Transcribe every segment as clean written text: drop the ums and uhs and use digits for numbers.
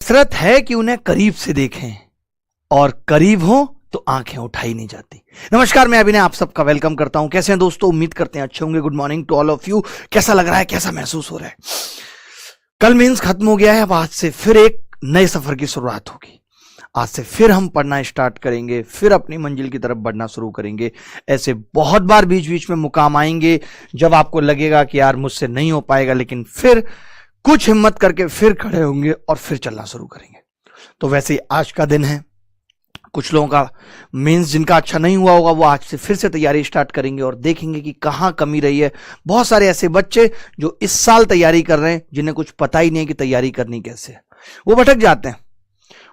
कसरत है कि उन्हें करीब से देखें और करीब हो तो आंखें उठाई नहीं जाती। नमस्कार, मैं अभिनय आप सबका वेलकम करता हूं। कैसे हैं दोस्तों? उम्मीद करते हैं अच्छे होंगे। Good morning to all of you. कैसा लग रहा है, कैसा महसूस हो रहा है? कल मेंस खत्म हो गया है, अब आज से फिर एक नए सफर की शुरुआत होगी। आज से फिर हम पढ़ना स्टार्ट करेंगे, फिर अपनी मंजिल की तरफ बढ़ना शुरू करेंगे। ऐसे बहुत बार बीच बीच में मुकाम आएंगे जब आपको लगेगा कि यार मुझसे नहीं हो पाएगा, लेकिन फिर कुछ हिम्मत करके फिर खड़े होंगे और फिर चलना शुरू करेंगे। तो वैसे ही आज का दिन है। कुछ लोगों का मेंस जिनका अच्छा नहीं हुआ होगा वो आज से फिर से तैयारी स्टार्ट करेंगे और देखेंगे कि कहां कमी रही है। बहुत सारे ऐसे बच्चे जो इस साल तैयारी कर रहे हैं, जिन्हें कुछ पता ही नहीं है कि तैयारी करनी कैसे है, वो भटक जाते हैं।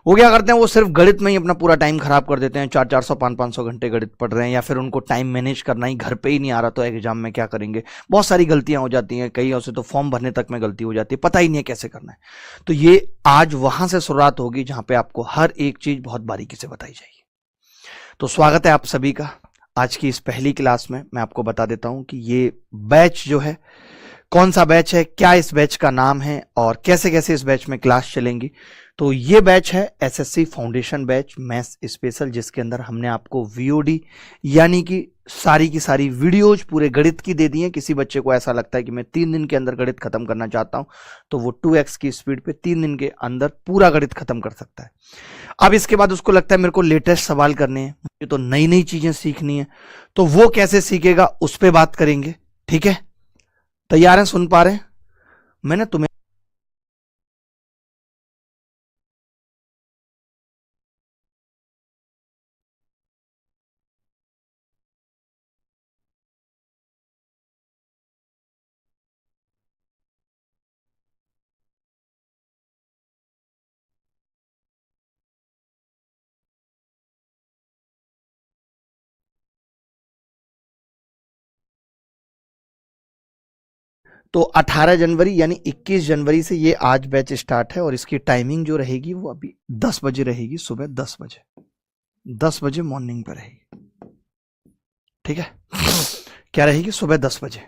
वो क्या करते हैं, वो सिर्फ गणित में ही अपना पूरा टाइम खराब कर देते हैं। 400 500 घंटे गणित पढ़ रहे हैं, या फिर उनको टाइम मैनेज करना ही घर पे ही नहीं आ रहा, तो एग्जाम में क्या करेंगे। बहुत सारी गलतियां हो जाती हैं, कई से तो फॉर्म भरने तक में गलती हो जाती है, पता ही नहीं है कैसे करना है। तो ये आज वहां से शुरुआत होगी जहां पे आपको हर एक चीज बहुत बारीकी से बताई जाएगी। तो स्वागत है आप सभी का आज की इस पहली क्लास में। मैं आपको बता देता हूं कि ये बैच जो है, कौन सा बैच है, क्या इस बैच का नाम है और कैसे कैसे इस बैच में क्लास चलेंगी। तो ये बैच है SSC foundation batch maths special, जिसके अंदर हमने आपको वीओडी यानी कि सारी की सारी वीडियोज पूरे गणित की दे दी है। किसी बच्चे को ऐसा लगता है कि मैं 3 दिन के अंदर गणित खत्म करना चाहता हूं, तो वो 2x की स्पीड पे 3 दिन के अंदर पूरा गणित खत्म कर सकता है। अब इसके बाद उसको लगता है मेरे को लेटेस्ट सवाल करने हैं, मुझे तो नई नई चीजें सीखनी है, तो वो कैसे सीखेगा उस पर बात करेंगे। ठीक है, तैयार हैं? सुन पा रहे हैं? मैंने तुम्हें तो 18 जनवरी यानी 21 जनवरी से ये आज बैच स्टार्ट है और इसकी टाइमिंग जो रहेगी वो अभी 10 बजे रहेगी, सुबह 10 बजे, 10 बजे मॉर्निंग पर रहेगी। ठीक है, क्या रहेगी? सुबह 10 बजे।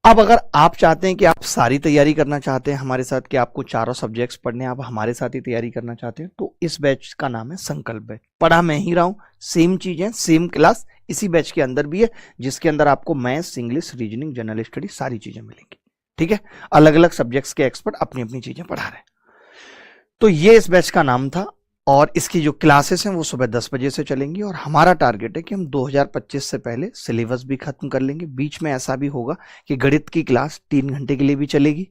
अब अगर आप चाहते हैं कि आप सारी तैयारी करना चाहते हैं हमारे साथ, कि आपको चारों सब्जेक्ट्स पढ़ने हैं, आप हमारे साथ ही तैयारी करना चाहते हैं, तो इस बैच का नाम है संकल्प बैच। पढ़ा मैं ही रहा हूं, सेम चीजें सेम क्लास इसी बैच के अंदर भी है, जिसके अंदर आपको maths, English, reasoning, general study सारी चीजें मिलेंगी। ठीक है, अलग अलग सब्जेक्ट्स के एक्सपर्ट अपनी अपनी चीजें पढ़ा रहे हैं। तो ये इस बैच का नाम था और इसकी जो क्लासेस हैं वो सुबह 10 बजे से चलेंगी और हमारा टारगेट है कि हम 2025 से पहले सिलेबस भी खत्म कर लेंगे। बीच में ऐसा भी होगा कि गणित की क्लास 3 घंटे के लिए भी चलेगी,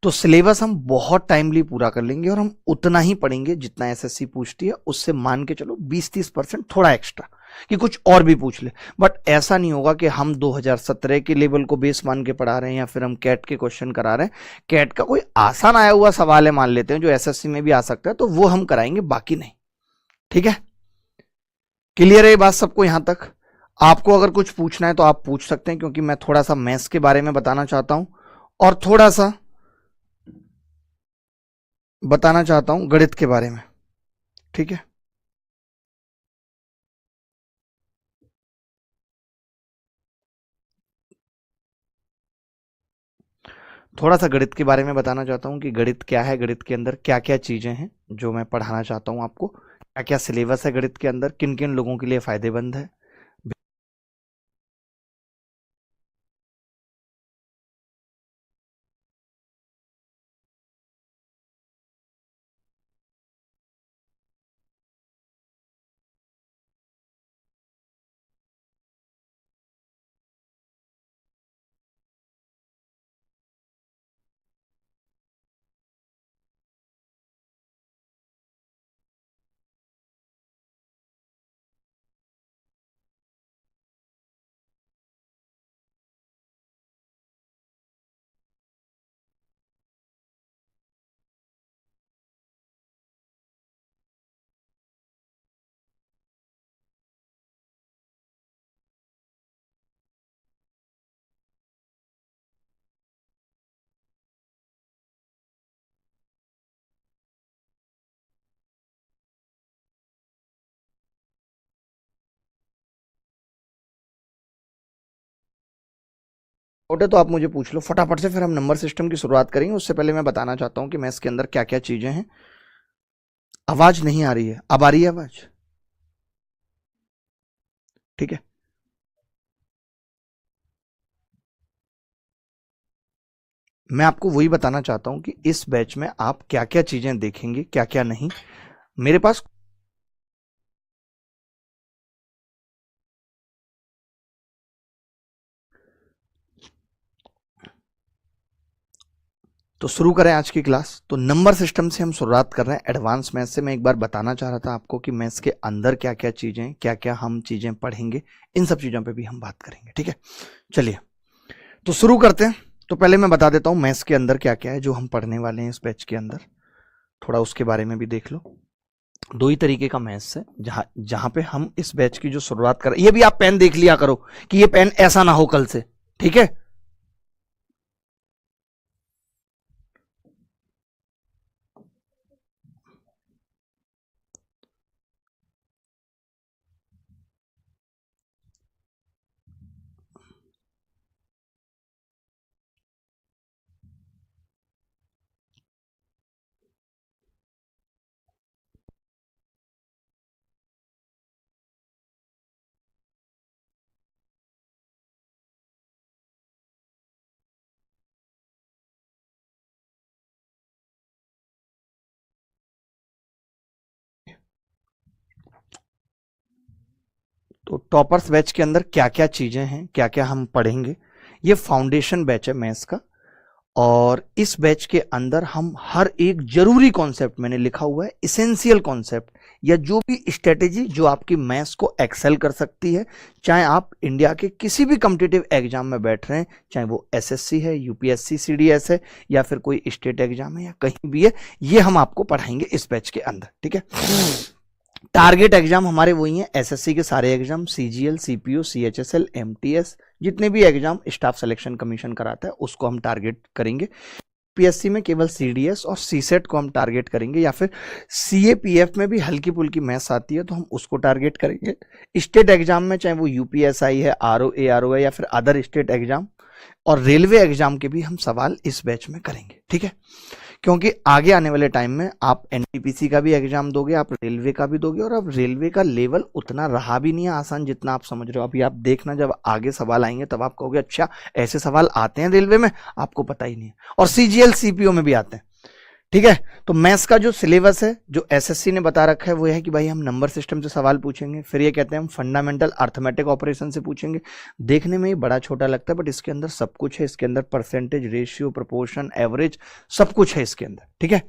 तो सिलेबस हम बहुत टाइमली पूरा कर लेंगे और हम उतना ही पढ़ेंगे जितना एसएससी पूछती है, उससे मान के चलो 20-30% थोड़ा एक्स्ट्रा, कि कुछ और भी पूछ ले। बट ऐसा नहीं होगा कि हम 2017 के लेवल को बेस मान के पढ़ा रहे हैं या फिर हम कैट के क्वेश्चन करा रहे हैं। कैट का कोई आसान आया हुआ सवाल है, मान लेते हैं, जो एसएससी में भी आ सकता है, तो वो हम कराएंगे, बाकी नहीं। ठीक है, क्लियर है ये बात सबको यहां तक? आपको अगर कुछ पूछना है तो आप पूछ सकते हैं, क्योंकि मैं थोड़ा सा मैथ्स के बारे में बताना चाहता हूं और थोड़ा सा बताना चाहता हूं गणित के बारे में। ठीक है, थोड़ा सा गणित के बारे में बताना चाहता हूं कि गणित क्या है, गणित के अंदर क्या क्या चीजें हैं जो मैं पढ़ाना चाहता हूं आपको, क्या क्या सिलेबस है गणित के अंदर, किन किन लोगों के लिए फायदेमंद है। छोटे तो आप मुझे पूछ लो फटाफट से, फिर हम नंबर सिस्टम की शुरुआत करेंगे। उससे पहले मैं बताना चाहता हूं कि मैथ्स के अंदर क्या क्या चीजें हैं। आवाज नहीं आ रही है, अब आ रही है आवाज? ठीक है, मैं आपको वही बताना चाहता हूं कि इस बैच में आप क्या क्या चीजें देखेंगे, क्या क्या नहीं। मेरे पास तो शुरू करें आज की क्लास। तो नंबर सिस्टम से हम शुरुआत कर रहे हैं, एडवांस मैथ्स से। मैं एक बार बताना चाह रहा था आपको कि मैथ्स के अंदर क्या क्या चीजें, क्या क्या हम चीजें पढ़ेंगे, इन सब चीजों पे भी हम बात करेंगे। ठीक है, चलिए तो शुरू करते हैं। तो पहले मैं बता देता हूं मैथ्स के अंदर क्या क्या है जो हम पढ़ने वाले हैं इस बैच के अंदर, थोड़ा उसके बारे में भी देख लो। दो ही तरीके का मैथ्स है जहां जहां पे हम इस बैच की जो शुरुआत कर, ये भी आप पेन देख लिया करो कि ये पेन ऐसा ना हो कल से, ठीक है। तो टॉपर्स बैच के अंदर क्या क्या चीजें हैं, क्या क्या हम पढ़ेंगे, ये फाउंडेशन बैच है मैथ्स का। और इस बैच के अंदर हम हर एक जरूरी कॉन्सेप्ट, मैंने लिखा हुआ है इसेंशियल कॉन्सेप्ट, या जो भी स्ट्रेटेजी जो आपकी मैथ्स को एक्सेल कर सकती है, चाहे आप इंडिया के किसी भी कॉम्पिटिटिव एग्जाम में बैठ रहे हैं, चाहे वो एसएससी है, यूपीएससी, सीडीएस है, या फिर कोई स्टेट एग्जाम है, या कहीं भी है, ये हम आपको पढ़ाएंगे इस बैच के अंदर। ठीक है, टारगेट एग्जाम हमारे वही हैं, एसएससी के सारे exam, CGL, CPO, CHSL, MTS, जितने भी एग्जाम स्टाफ सिलेक्शन कमीशन कराता है उसको हम टारगेट करेंगे। पीएससी में केवल सीडीएस और सीसेट को हम टारगेट करेंगे, या फिर सीएपीएफ में भी हल्की फुल्की मैथ्स आती है तो हम उसको टारगेट करेंगे। स्टेट एग्जाम में चाहे वो यूपीएसआई है, आरओ है, या फिर अदर स्टेट एग्जाम और रेलवे एग्जाम के भी हम सवाल इस बैच में करेंगे। ठीक है, क्योंकि आगे आने वाले टाइम में आप एनटीपीसी का भी एग्जाम दोगे, आप रेलवे का भी दोगे, और अब रेलवे का लेवल उतना रहा भी नहीं है आसान जितना आप समझ रहे हो। अभी आप देखना जब आगे सवाल आएंगे तब आप कहोगे अच्छा ऐसे सवाल आते हैं रेलवे में, आपको पता ही नहीं है। और सीजीएल सीपीओ में भी आते हैं। ठीक है, तो मैथ्स का जो सिलेबस है, जो एसएससी ने बता रखा है, वो है कि भाई हम नंबर सिस्टम से सवाल पूछेंगे, फिर ये कहते हैं हम फंडामेंटल अर्थमेटिक ऑपरेशन से पूछेंगे। देखने में ही बड़ा छोटा लगता है बट इसके अंदर सब कुछ है। इसके अंदर परसेंटेज, रेशियो, प्रोपोर्शन, एवरेज, सब कुछ है इसके अंदर। ठीक है,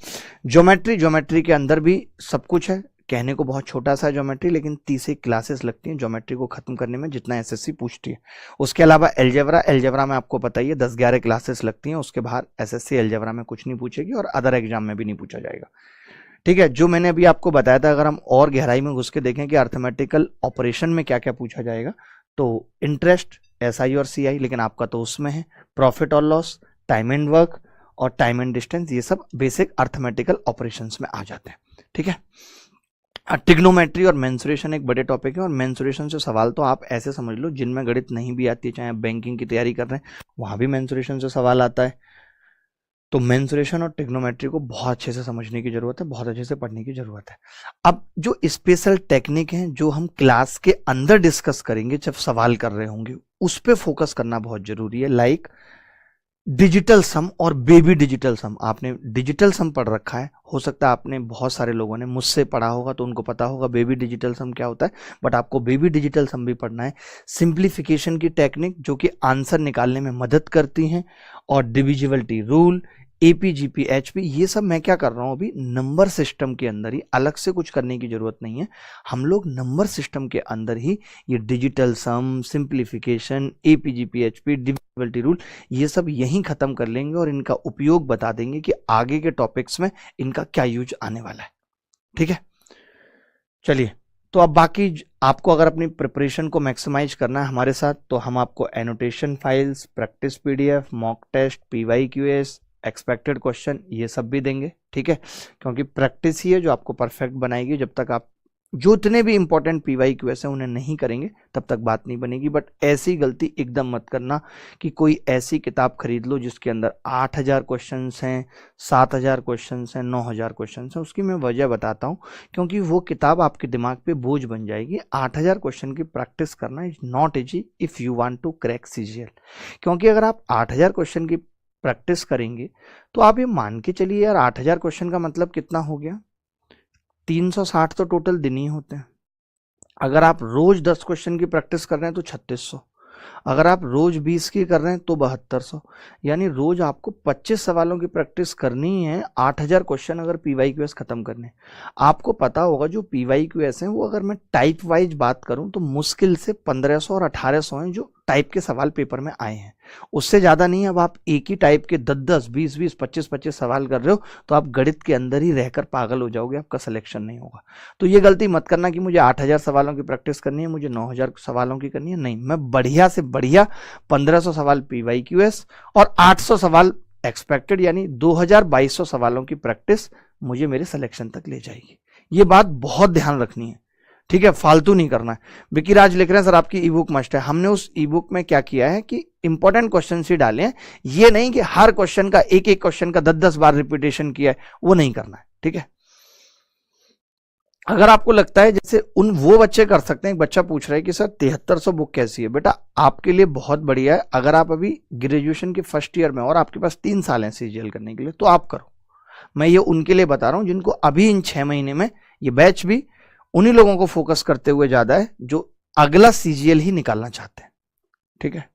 ज्योमेट्री के अंदर भी सब कुछ है। कहने को बहुत छोटा सा ज्योमेट्री, लेकिन 30 क्लासेस लगती हैं ज्योमेट्री को खत्म करने में जितना एसएससी पूछती है। उसके अलावा एलजेब्रा में आपको पता ही है 10-11 क्लासेस लगती हैं। उसके बाहर एसएससी एलजेब्रा में कुछ नहीं पूछेगी और अदर एग्जाम में भी नहीं पूछा जाएगा। ठीक है, जो मैंने अभी आपको बताया था, अगर हम और गहराई में घुस के देखें कि अर्थमेटिकल ऑपरेशन में क्या क्या पूछा जाएगा, तो इंटरेस्ट, एसआई और सीआई, लेकिन आपका तो उसमें है प्रॉफिट और लॉस, टाइम एंड वर्क और टाइम एंड डिस्टेंस, ये सब बेसिक अर्थमेटिकल ऑपरेशंस में आ जाते हैं। ठीक है, ट्रिग्नोमेट्री और मेंसुरेशन एक बड़े टॉपिक है, और मेंसुरेशन से सवाल तो आप ऐसे समझ लो जिनमें गणित नहीं भी आती है, चाहे आप बैंकिंग की तैयारी कर रहे हैं वहां भी मेंसुरेशन से सवाल आता है। तो मेंसुरेशन और ट्रिग्नोमेट्री को बहुत अच्छे से समझने की जरूरत है, बहुत अच्छे से पढ़ने की जरूरत है। अब जो स्पेशल टेक्निक है जो हम क्लास के अंदर डिस्कस करेंगे जब सवाल कर रहे होंगे, उस पर फोकस करना बहुत जरूरी है। लाइक डिजिटल सम और बेबी डिजिटल सम। आपने डिजिटल सम पढ़ रखा है, हो सकता है आपने, बहुत सारे लोगों ने मुझसे पढ़ा होगा तो उनको पता होगा बेबी डिजिटल सम क्या होता है, बट आपको बेबी डिजिटल सम भी पढ़ना है। सिंप्लीफिकेशन की टेक्निक जो कि आंसर निकालने में मदद करती हैं, और डिविजिबिलिटी रूल, एपीजीपी, एचपी, ये सब मैं क्या कर रहा हूं अभी नंबर सिस्टम के अंदर ही, अलग से कुछ करने की जरूरत नहीं है। हम लोग नंबर सिस्टम के अंदर ही ये digital sum, simplification, APGP, HP, divisibility rule, ये सब यहीं खत्म कर लेंगे और इनका उपयोग बता देंगे कि आगे के टॉपिक्स में इनका क्या यूज आने वाला है। ठीक है, चलिए तो अब बाकी आपको अगर अपनी प्रिपरेशन को मैक्सिमाइज करना है हमारे साथ, तो हम आपको annotation files, practice PDF, mock test, PYQs, expected question, ये सब भी देंगे। ठीक है, क्योंकि प्रैक्टिस ही है जो आपको परफेक्ट बनाएगी। जब तक आप जो इतने भी इंपॉर्टेंट PYQ हैं उन्हें नहीं करेंगे तब तक बात नहीं बनेगी। बट ऐसी गलती एकदम मत करना कि कोई ऐसी किताब खरीद लो जिसके अंदर 8,000 क्वेश्चंस हैं, 7,000 क्वेश्चंस हैं, 9,000 क्वेश्चंस हैं। उसकी मैं वजह बताता हूँ, क्योंकि वो किताब आपके दिमाग पे बोझ बन जाएगी। 8,000 क्वेश्चन की प्रैक्टिस करना is not easy if you want to crack CGL। क्योंकि अगर आप 8,000 क्वेश्चन की प्रैक्टिस करेंगे तो आप ये मान के चलिए यार, 8,000 क्वेश्चन का मतलब कितना हो गया, 360 तो टोटल दिन ही होते हैं। अगर आप रोज 10 क्वेश्चन की प्रैक्टिस कर रहे हैं तो 3600, अगर आप रोज 20 की कर रहे हैं तो 7200, यानी रोज आपको 25 सवालों की प्रैक्टिस करनी है। 8,000 क्वेश्चन अगर PYQS खत्म करने, आपको पता होगा जो PYQS हैं वो अगर मैं टाइप वाइज बात करूं तो मुश्किल से 1500 और 1800 हैं जो टाइप के सवाल पेपर में आए हैं, उससे ज्यादा नहीं। अब आप एक ही टाइप के 10-10, 20-20, 25-25 सवाल कर रहे हो तो आप गणित के अंदर ही रहकर पागल हो जाओगे, आपका सिलेक्शन नहीं होगा। तो ये गलती मत करना कि मुझे 8,000 सवालों की प्रैक्टिस करनी है, मुझे 9,000 सवालों की करनी है। नहीं, मैं बढ़िया से बढ़िया 1500 सवाल PYQS और 800 सवाल एक्सपेक्टेड, यानी 2,200 सवालों की प्रैक्टिस मुझे मेरे सिलेक्शन तक ले जाएगी। ये बात बहुत ध्यान रखनी है, ठीक है, फालतू नहीं करना है। विकी राज लिख रहे हैं सर आपकी ई बुक मस्ट है। हमने उस ई बुक में क्या किया है कि इंपॉर्टेंट क्वेश्चन ही डाले हैं, ये नहीं कि हर क्वेश्चन का एक एक क्वेश्चन का 10-10 बार रिपीटेशन किया है, वो नहीं करना है, ठीक है। अगर आपको लगता है जैसे वो बच्चे कर सकते हैं, एक बच्चा पूछ रहा है कि सर 7300 बुक कैसी है, बेटा आपके लिए बहुत बढ़िया है। अगर आप अभी ग्रेजुएशन के फर्स्ट ईयर में और आपके पास 3 साल हैं CGL करने के लिए तो आप करो। मैं ये उनके लिए बता रहा हूं जिनको अभी इन 6 महीने में, ये बैच भी उन्हीं लोगों को फोकस करते हुए ज्यादा है जो अगला CGL ही निकालना चाहते हैं, ठीक है।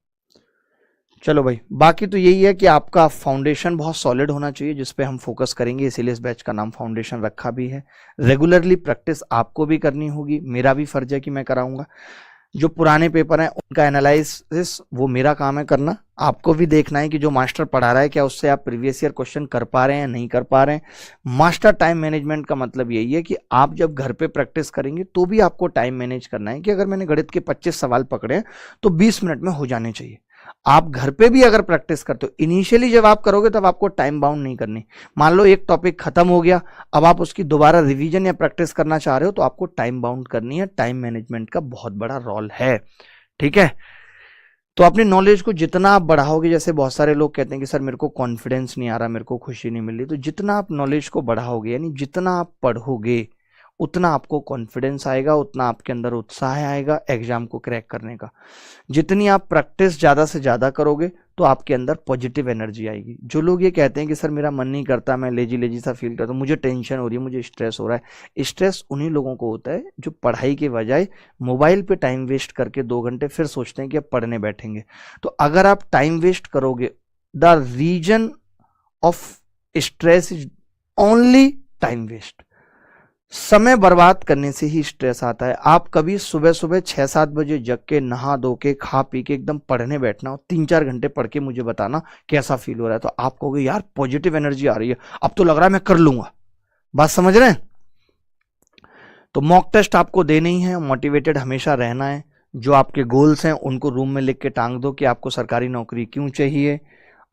चलो भाई, बाकी तो यही है कि आपका फाउंडेशन बहुत सॉलिड होना चाहिए जिस पे हम फोकस करेंगे, इसीलिए इस बैच का नाम फाउंडेशन रखा भी है। रेगुलरली प्रैक्टिस आपको भी करनी होगी, मेरा भी फर्ज है कि मैं कराऊंगा। जो पुराने पेपर हैं उनका एनालिसिस वो मेरा काम है करना, आपको भी देखना है कि जो मास्टर पढ़ा रहा है क्या उससे आप प्रीवियस ईयर क्वेश्चन कर पा रहे हैं, नहीं कर पा रहे हैं। मास्टर टाइम मैनेजमेंट का मतलब यही है कि आप जब घर पे प्रैक्टिस करेंगे तो भी आपको टाइम मैनेज करना है कि अगर मैंने गणित के 25 सवाल पकड़े हैं तो 20 मिनट में हो जाने चाहिए। आप घर पे भी अगर प्रैक्टिस करते हो, इनिशियली जब आप करोगे तब आपको टाइम बाउंड नहीं करनी। मान लो एक टॉपिक खत्म हो गया, अब आप उसकी दोबारा रिवीजन या प्रैक्टिस करना चाह रहे हो तो आपको टाइम बाउंड करनी है। टाइम मैनेजमेंट का बहुत बड़ा रोल है, ठीक है। तो अपनी नॉलेज को जितना आप बढ़ाओगे, जैसे बहुत सारे लोग कहते हैं कि सर मेरे को कॉन्फिडेंस नहीं आ रहा, मेरे को खुशी नहीं मिल रही, तो जितना आप नॉलेज को बढ़ाओगे यानी जितना आप पढ़ोगे उतना आपको कॉन्फिडेंस आएगा, उतना आपके अंदर उत्साह आएगा एग्जाम को क्रैक करने का। जितनी आप प्रैक्टिस ज़्यादा से ज़्यादा करोगे तो आपके अंदर पॉजिटिव एनर्जी आएगी। जो लोग ये कहते हैं कि सर मेरा मन नहीं करता, मैं लेजी लेजी सा फील करता हूँ, मुझे टेंशन हो रही है, मुझे स्ट्रेस हो रहा है, स्ट्रेस उन्हीं लोगों को होता है जो पढ़ाई के बजाय मोबाइल पे टाइम वेस्ट करके 2 घंटे फिर सोचते हैं कि अब पढ़ने बैठेंगे। तो अगर आप टाइम वेस्ट करोगे, the reason of stress is only time waste. समय बर्बाद करने से ही स्ट्रेस आता है। आप कभी सुबह सुबह 6-7 बजे जग के नहा धो के खा पी के एकदम पढ़ने बैठना और 3-4 घंटे पढ़ के मुझे बताना कैसा फील हो रहा है, तो आप कहोगे यार पॉजिटिव एनर्जी आ रही है, अब तो लग रहा है मैं कर लूंगा। बात समझ रहे हैं? तो मॉक टेस्ट आपको देने ही है, मोटिवेटेड हमेशा रहना है। जो आपके गोल्स हैं उनको रूम में लिख के टांग दो कि आपको सरकारी नौकरी क्यों चाहिए।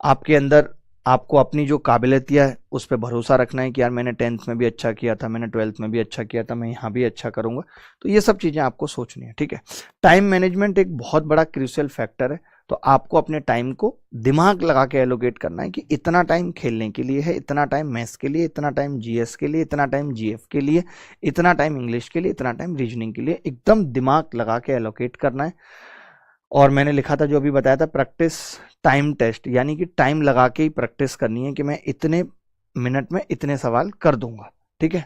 आपके अंदर आपको अपनी जो काबिलियत है उस पर भरोसा रखना है कि यार मैंने 10th में भी अच्छा किया था, मैंने 12th में भी अच्छा किया था, मैं यहाँ भी अच्छा करूँगा। तो ये सब चीज़ें आपको सोचनी है, ठीक है। टाइम मैनेजमेंट एक बहुत बड़ा क्रूशियल फैक्टर है। तो आपको अपने टाइम को दिमाग लगा के एलोकेट करना है कि इतना टाइम खेलने के लिए है, इतना टाइम मैथ्स के लिए, इतना टाइम GS के लिए, इतना टाइम GF के लिए, इतना टाइम इंग्लिश के लिए, इतना टाइम रीजनिंग के लिए। एकदम दिमाग लगा के एलोकेट करना है। और मैंने लिखा था जो अभी बताया था, प्रैक्टिस टाइम टेस्ट, यानी कि टाइम लगा के ही प्रैक्टिस करनी है कि मैं इतने मिनट में इतने सवाल कर दूंगा, ठीक है।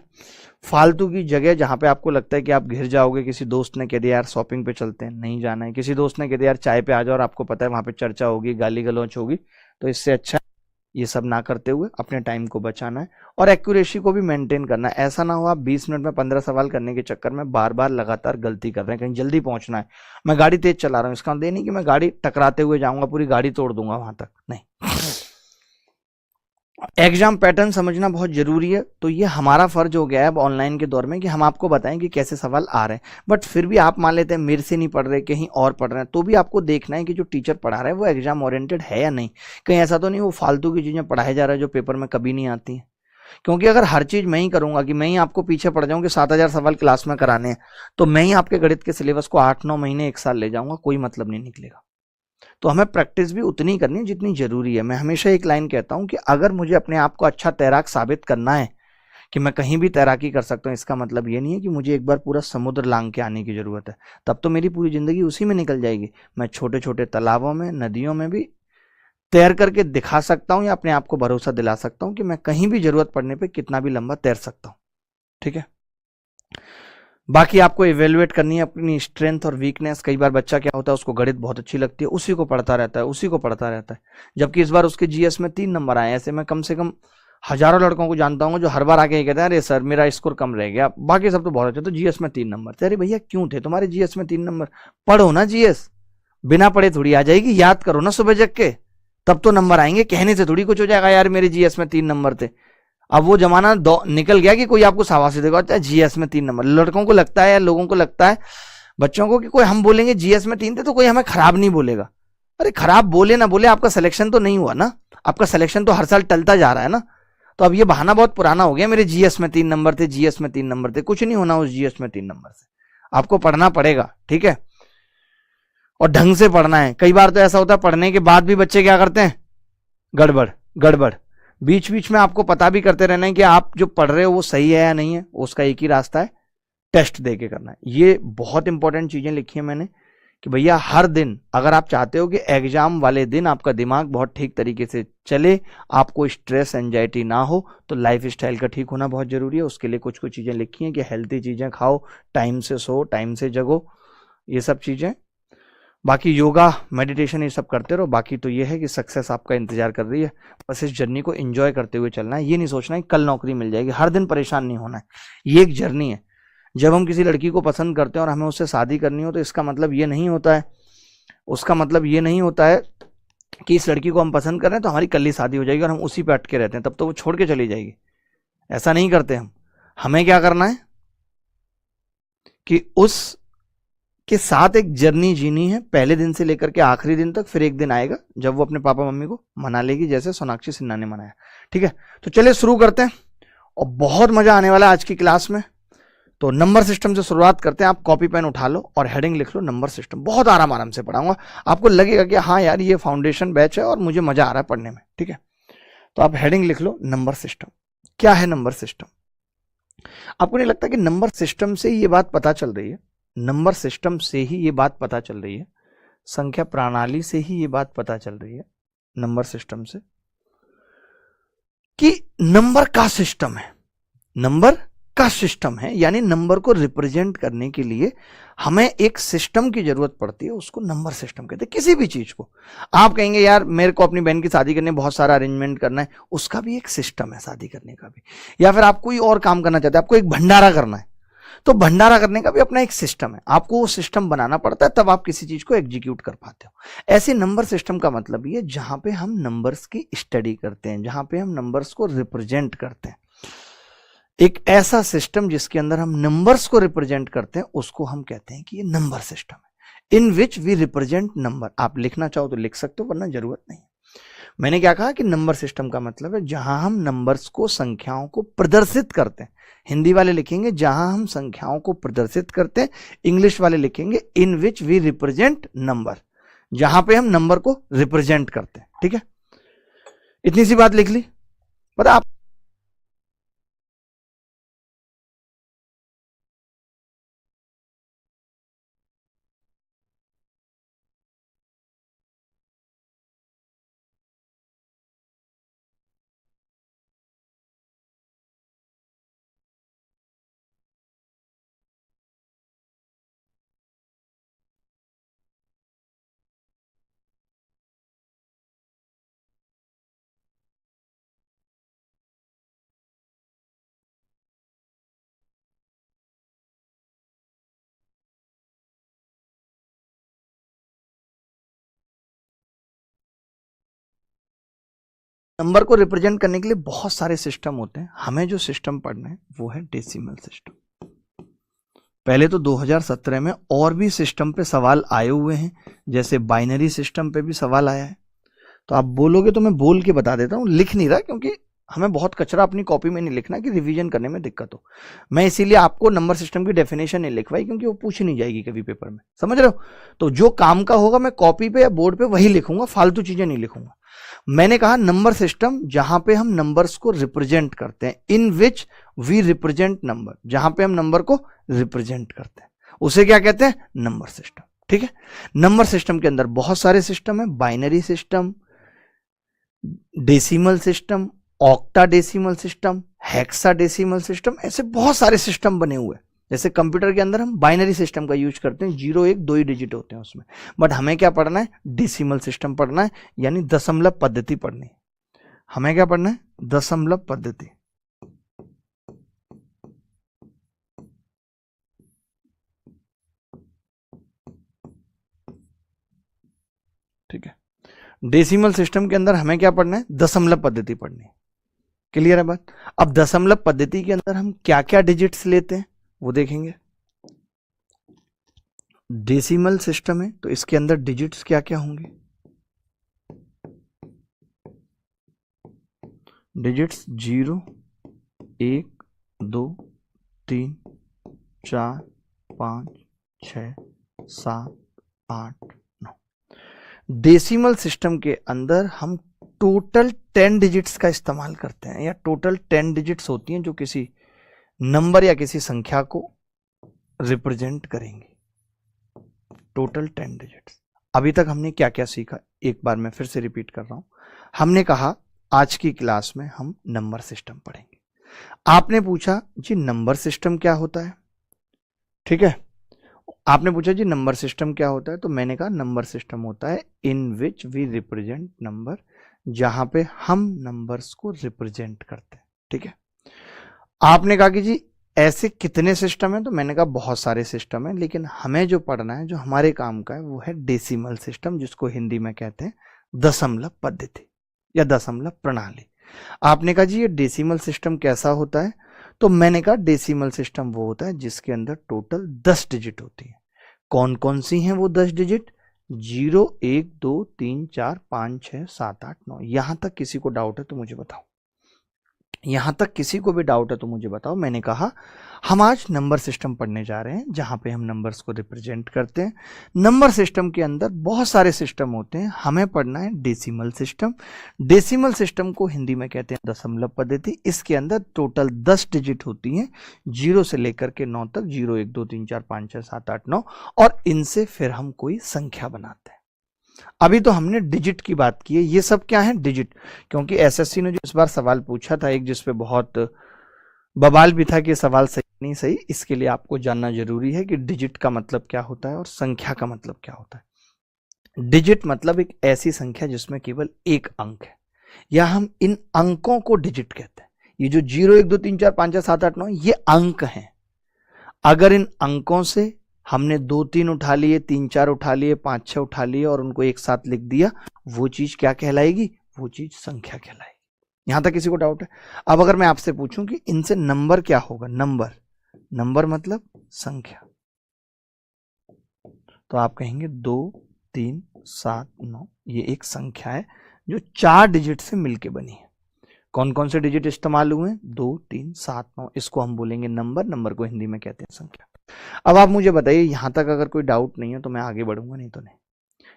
फालतू की जगह जहां पे आपको लगता है कि आप घिर जाओगे, किसी दोस्त ने कह दिया यार शॉपिंग पे चलते हैं, नहीं जाना है। किसी दोस्त ने कह दिया यार चाय पे आ जाओ और आपको पता है वहां पे चर्चा होगी, गाली गलौच होगी, तो इससे अच्छा ये सब ना करते हुए अपने टाइम को बचाना है और एक्यूरेसी को भी मेंटेन करना है। ऐसा ना हो आप 20 मिनट में 15 सवाल करने के चक्कर में बार बार लगातार गलती कर रहे हैं। कहीं जल्दी पहुंचना है, मैं गाड़ी तेज चला रहा हूँ, इसका मतलब नहीं कि मैं गाड़ी टकराते हुए जाऊंगा, पूरी गाड़ी तोड़ दूंगा वहां तक, नहीं। एग्जाम पैटर्न समझना बहुत जरूरी है। तो ये हमारा फर्ज हो गया है अब ऑनलाइन के दौर में कि हम आपको बताएं कि कैसे सवाल आ रहे हैं। बट फिर भी आप मान लेते हैं मेरे से नहीं पढ़ रहे, कहीं और पढ़ रहे हैं, तो भी आपको देखना है कि जो टीचर पढ़ा रहा है वो एग्जाम ओरिएंटेड है या नहीं। कहीं ऐसा तो नहीं वो फालतू की चीजें पढ़ाए जा रहा है जो पेपर में कभी नहीं आती हैं। क्योंकि अगर हर चीज मैं ही करूंगा कि मैं ही आपको पीछे पड़ जाऊं कि 7,000 सवाल क्लास में कराने हैं, तो मैं ही आपके गणित के सिलेबस को 8-9 महीने 1 साल ले जाऊंगा, कोई मतलब नहीं निकलेगा। तो हमें प्रैक्टिस भी उतनी करनी है जितनी जरूरी है। मैं हमेशा एक लाइन कहता हूं कि अगर मुझे अपने आप को अच्छा तैराक साबित करना है कि मैं कहीं भी तैराकी कर सकता हूं, इसका मतलब ये नहीं है कि मुझे एक बार पूरा समुद्र लांग के आने की जरूरत है। तब तो मेरी पूरी जिंदगी उसी में निकल जाएगी। मैं छोटे छोटे तालाबों में, नदियों में भी तैर करके दिखा सकता हूं या अपने आप को भरोसा दिला सकता हूं कि मैं कहीं भी जरूरत पड़ने पे कितना भी लंबा तैर सकता हूं। ठीक है, बाकी आपको इवेल्युएट करनी है अपनी स्ट्रेंथ और वीकनेस। कई बार बच्चा क्या होता है, उसको गणित बहुत अच्छी लगती है, उसी को पढ़ता रहता है, उसी को पढ़ता रहता है, जबकि इस बार उसके जीएस में 3 नंबर आए। ऐसे मैं कम से कम हजारों लड़कों को जानता हूँ जो हर बार आके कहते हैं अरे सर मेरा स्कोर कम रह गया, बाकी सब तो बहुत अच्छे, तो जीएस में 3 नंबर थे। अरे भैया क्यों थे तुम्हारे जीएस में 3 नंबर? पढ़ो ना जीएस, बिना पढ़े थोड़ी आ जाएगी, याद करो ना सुबह जग के, तब तो नंबर आएंगे। कहने से थोड़ी कुछ हो जाएगा यार मेरे जीएस में 3 नंबर थे। अब वो जमाना निकल गया कि कोई आपको शाबाशी देगा अच्छा जीएस में 3 नंबर। लड़कों को लगता है या लोगों को लगता है, बच्चों को, कि कोई हम बोलेंगे जीएस में 3 थे तो कोई हमें खराब नहीं बोलेगा। अरे खराब बोले ना बोले, आपका सिलेक्शन तो नहीं हुआ ना, आपका सिलेक्शन तो हर साल टलता जा रहा है ना। तो अब ये बहाना बहुत पुराना हो गया, मेरे जीएस में 3 नंबर थे, जीएस में 3 नंबर थे। कुछ नहीं होना उस जीएस में 3 नंबर से, आपको पढ़ना पड़ेगा। ठीक है, और ढंग से पढ़ना है। कई बार तो ऐसा होता है पढ़ने के बाद भी बच्चे क्या करते हैं, गड़बड़ गड़बड़। बीच बीच में आपको पता भी करते रहना है कि आप जो पढ़ रहे हो वो सही है या नहीं है। उसका एक ही रास्ता है, टेस्ट दे के करना है। ये बहुत इंपॉर्टेंट चीजें लिखी है मैंने कि भैया हर दिन अगर आप चाहते हो कि एग्जाम वाले दिन आपका दिमाग बहुत ठीक तरीके से चले, आपको स्ट्रेस एंजाइटी ना हो, तो लाइफ स्टाइल का ठीक होना बहुत जरूरी है। उसके लिए कुछ कुछ चीजें लिखी हैं कि हेल्थी चीजें खाओ, टाइम से सो, टाइम से जगो, ये सब चीजें। बाकी योगा मेडिटेशन ये सब करते रहो। बाकी तो ये है कि सक्सेस आपका इंतजार कर रही है, बस इस जर्नी को एंजॉय करते हुए चलना है। ये नहीं सोचना है कल नौकरी मिल जाएगी, हर दिन परेशान नहीं होना है। ये एक जर्नी है। जब हम किसी लड़की को पसंद करते हैं और हमें उससे शादी करनी हो, तो इसका मतलब ये नहीं होता है, उसका मतलब ये नहीं होता है कि इस लड़की को हम पसंद कर रहे हैं तो हमारी कल ही शादी हो जाएगी और हम उसी पे अटके रहते हैं, तब तो वो छोड़ के चली जाएगी। ऐसा नहीं करते हम। हमें क्या करना है कि उस के साथ एक जर्नी जीनी है, पहले दिन से लेकर के आखिरी दिन तक। फिर एक दिन आएगा जब वो अपने पापा मम्मी को मना लेगी, जैसे सोनाक्षी सिन्हा ने मनाया। ठीक है, तो चलिए शुरू करते हैं, और बहुत मजा आने वाला है आज की क्लास में। तो नंबर सिस्टम से शुरुआत करते हैं। आप कॉपी पेन उठा लो और हेडिंग लिख लो नंबर सिस्टम। बहुत आराम आराम से पढ़ाऊंगा, आपको लगेगा कि हाँ यार ये फाउंडेशन बैच है और मुझे मजा आ रहा है पढ़ने में। ठीक है, तो आप हेडिंग लिख लो नंबर सिस्टम। क्या है नंबर सिस्टम? आपको नहीं लगता कि नंबर सिस्टम से ये बात पता चल रही है, नंबर सिस्टम से ही ये बात पता चल रही है, संख्या प्रणाली से ही ये बात पता चल रही है, नंबर सिस्टम से, कि नंबर का सिस्टम है, नंबर का सिस्टम है। यानी नंबर को रिप्रेजेंट करने के लिए हमें एक सिस्टम की जरूरत पड़ती है, उसको नंबर सिस्टम कहते हैं। किसी भी चीज को आप कहेंगे यार मेरे को अपनी बहन की शादी करनी है, बहुत सारा अरेंजमेंट करना है, उसका भी एक सिस्टम है शादी करने का भी। या फिर आप कोई और काम करना चाहते हैं, आपको एक भंडारा करना है, तो भंडारा करने का भी अपना एक सिस्टम है, आपको वो सिस्टम बनाना पड़ता है, तब आप किसी चीज को एग्जीक्यूट कर पाते हो। ऐसे नंबर सिस्टम का मतलब ये जहां पे हम नंबर्स की स्टडी करते हैं, जहां पे हम नंबर्स को रिप्रेजेंट करते हैं, एक ऐसा सिस्टम जिसके अंदर हम नंबर्स को रिप्रेजेंट करते हैं, उसको हम कहते हैं कि ये नंबर सिस्टम है, इन विच वी रिप्रेजेंट नंबर। आप लिखना चाहो तो लिख सकते हो, वरना जरूरत नहीं। मैंने क्या कहा कि नंबर सिस्टम का मतलब है जहां हम नंबर्स को, संख्याओं को प्रदर्शित करते हैं। हिंदी वाले लिखेंगे जहां हम संख्याओं को प्रदर्शित करते हैं, इंग्लिश वाले लिखेंगे इन विच वी रिप्रेजेंट नंबर, जहां पे हम नंबर को रिप्रेजेंट करते हैं। ठीक है, इतनी सी बात लिख ली। पता आप नंबर को रिप्रेजेंट करने के लिए बहुत सारे सिस्टम होते हैं। हमें जो सिस्टम पढ़ना है वो है डेसिमल सिस्टम। पहले तो 2017 में और भी सिस्टम पे सवाल आए हुए हैं, जैसे बाइनरी सिस्टम पे भी सवाल आया है। तो आप बोलोगे तो मैं बोल के बता देता हूं, लिख नहीं रहा क्योंकि हमें बहुत कचरा अपनी कॉपी में नहीं लिखना कि रिवीजन करने में दिक्कत हो। मैं इसीलिए आपको नंबर सिस्टम की डेफिनेशन नहीं लिखवाई, क्योंकि वो पूछी नहीं जाएगी कभी पेपर में, समझ रहे हो। तो जो काम का होगा मैं कॉपी पे या बोर्ड पे वही लिखूंगा, फालतू चीजें नहीं लिखूंगा। मैंने कहा नंबर सिस्टम जहां पे हम नंबर्स को रिप्रेजेंट करते हैं, इन विच वी रिप्रेजेंट नंबर, जहां पे हम नंबर को रिप्रेजेंट करते हैं उसे क्या कहते हैं, नंबर सिस्टम। ठीक है, नंबर सिस्टम के अंदर बहुत सारे सिस्टम है, binary system, decimal system, octa decimal system, hexa decimal system, ऐसे बहुत सारे सिस्टम बने हुए हैं। जैसे कंप्यूटर के अंदर हम बाइनरी सिस्टम का यूज करते हैं, 0 1 2 ही डिजिट होते हैं उसमें, बट हमें क्या पढ़ना है, डेसिमल सिस्टम पढ़ना है, यानी दशमलव पद्धति पढ़नी है। हमें क्या पढ़ना है, दशमलव पद्धति। ठीक है, डेसिमल सिस्टम के अंदर हमें क्या पढ़ना है, दशमलव पद्धति पढ़नी है। क्लियर है बात। अब दशमलव पद्धति के अंदर हम क्या क्या डिजिट्स लेते हैं वो देखेंगे। डेसिमल सिस्टम है तो इसके अंदर डिजिट्स क्या क्या होंगे, डिजिट्स 0 1 2 3 4 5 6 7 8 9। डेसिमल सिस्टम के अंदर हम टोटल 10 डिजिट्स का इस्तेमाल करते हैं, या टोटल 10 डिजिट्स होती हैं जो किसी नंबर या किसी संख्या को रिप्रेजेंट करेंगी। Total 10 digits. अभी तक हमने क्या क्या सीखा, एक बार मैं फिर से रिपीट कर रहा हूं। हमने कहा आज की क्लास में हम नंबर सिस्टम पढ़ेंगे। आपने पूछा जी नंबर सिस्टम क्या होता है, ठीक है, आपने पूछा जी नंबर सिस्टम क्या होता है, तो मैंने कहा नंबर सिस्टम होता है इन विच वी रिप्रेजेंट नंबर, जहां पे हम नंबर्स को रिप्रेजेंट करते हैं। ठीक है, आपने कहा कि जी ऐसे कितने सिस्टम है, तो मैंने कहा बहुत सारे सिस्टम है, लेकिन हमें जो पढ़ना है, जो हमारे काम का है, वो है डेसिमल सिस्टम, जिसको हिंदी में कहते हैं दशमलव पद्धति या दशमलव प्रणाली। आपने कहा जी ये डेसिमल सिस्टम कैसा होता है, तो मैंने कहा डेसिमल सिस्टम वो होता है जिसके अंदर टोटल 10 डिजिट होती है। कौन कौन सी हैं वो 10 डिजिट, 0 1 2 3 4 5 6 7 8 9। यहां तक किसी को डाउट है तो मुझे बताओ, यहां तक किसी को भी डाउट है तो मुझे बताओ। मैंने कहा हम आज नंबर सिस्टम पढ़ने जा रहे हैं जहां पे हम नंबर्स को रिप्रेजेंट करते हैं। नंबर सिस्टम के अंदर बहुत सारे सिस्टम होते हैं, हमें पढ़ना है डेसिमल सिस्टम। डेसिमल सिस्टम को हिंदी में कहते हैं दशमलव पद्धति। इसके अंदर टोटल 10 डिजिट होती हैं, 0 से लेकर के 9 तक, 0 1 2 3 4 5 6 7 8 9, और इनसे फिर हम कोई संख्या बनाते हैं। अभी तो हमने डिजिट की बात की है, ये सब क्या है, डिजिट। क्योंकि एसएससी ने जो इस बार सवाल पूछा था, एक जिसपे बहुत बवाल भी था कि सवाल सही नहीं सही, इसके लिए आपको जानना जरूरी है कि डिजिट का मतलब क्या होता है और संख्या का मतलब क्या होता है। डिजिट मतलब एक ऐसी संख्या जिसमें केवल एक अंक है, या हम इन अंकों को डिजिट कहते हैं। ये जो 0 1 2 3 4 5 6 7 8 9 ये अंक हैं। अगर इन अंकों से हमने 2 3 उठा लिए, 3 4 उठा लिए, 5 6 उठा लिए और उनको एक साथ लिख दिया, वो चीज क्या कहलाएगी, वो चीज संख्या कहलाएगी। यहां तक किसी को डाउट है। अब अगर मैं आपसे पूछूं कि इनसे नंबर क्या होगा, नंबर, नंबर मतलब संख्या, तो आप कहेंगे 2 3 7 9 ये एक संख्या है जो 4 डिजिट से मिलके बनी है। कौन कौन से डिजिट इस्तेमाल हुए हैं, 2 3 7 9, इसको हम बोलेंगे नंबर। नंबर को हिंदी में कहते हैं संख्या। अब आप मुझे बताइए, यहां तक अगर कोई डाउट नहीं है तो मैं आगे बढ़ूंगा, नहीं तो नहीं।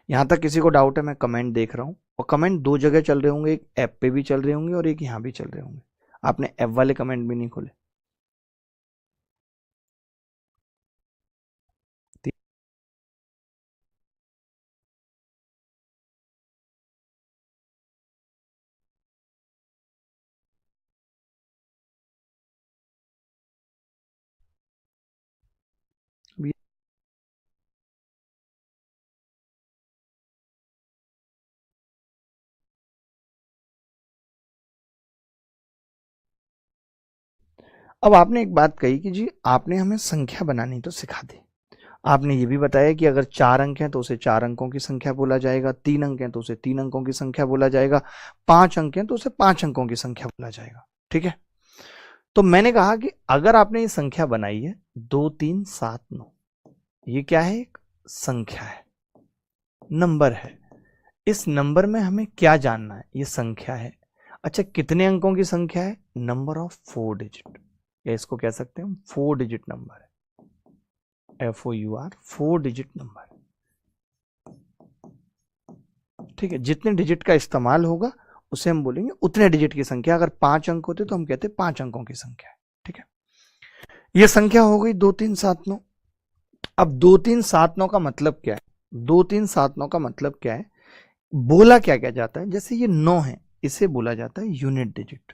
यहां तक किसी को डाउट है, मैं कमेंट देख रहा हूं, और कमेंट 2 जगह चल रहे होंगे, एक ऐप पे भी चल रहे होंगे और एक यहां भी चल रहे होंगे। आपने ऐप वाले कमेंट भी नहीं खोले। अब आपने एक बात कही कि जी आपने हमें संख्या बनानी तो सिखा दी। आपने ये भी बताया कि अगर 4 अंक हैं तो उसे 4 अंकों की संख्या बोला जाएगा, 3 अंक हैं तो उसे 3 अंकों की संख्या बोला जाएगा, 5 अंक हैं तो उसे 5 अंकों की संख्या बोला जाएगा। ठीक है, तो मैंने कहा कि अगर आपने ये संख्या बनाई है 2 3 7 9, ये क्या है, एक संख्या है, नंबर है। इस नंबर में हमें क्या जानना है, ये संख्या है। अच्छा, कितने अंकों की संख्या है? नंबर ऑफ 4 डिजिट, या इसको कह सकते हैं 4 डिजिट नंबर है, FOUR 4 डिजिट नंबर। ठीक है, जितने डिजिट का इस्तेमाल होगा उसे हम बोलेंगे उतने डिजिट की संख्या। अगर 5 अंक होते तो हम कहते 5 अंकों की संख्या है। ठीक है, यह संख्या हो गई 2 3 7 9। अब 2 3 7 9 का मतलब क्या है? 2 3 7 9 का मतलब क्या है? बोला क्या क्या जाता है? जैसे ये 9 है, इसे बोला जाता है यूनिट डिजिट।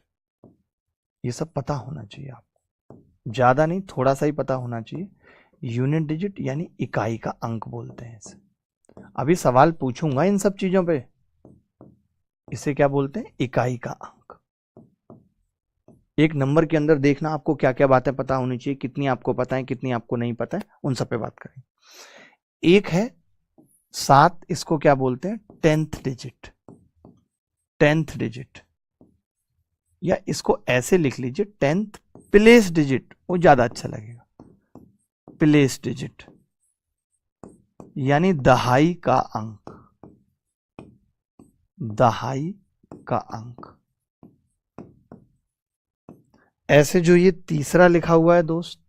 ये सब पता होना चाहिए आपको, ज्यादा नहीं, थोड़ा सा ही पता होना चाहिए। यूनिट डिजिट यानी इकाई का अंक बोलते हैं इसे। अभी सवाल पूछूंगा इन सब चीजों पे। इसे क्या बोलते हैं? इकाई का अंक। एक नंबर के अंदर देखना आपको क्या क्या बातें पता होनी चाहिए, कितनी आपको पता है, कितनी आपको नहीं पता है, उन सब पे बात करें। एक है 7, इसको क्या बोलते हैं? 10th digit. 10th डिजिट, या इसको ऐसे लिख लीजिए 10th प्लेस डिजिट, वो ज्यादा अच्छा लगेगा। प्लेस डिजिट यानी दहाई का अंक। दहाई का अंक। ऐसे जो ये तीसरा लिखा हुआ है दोस्त,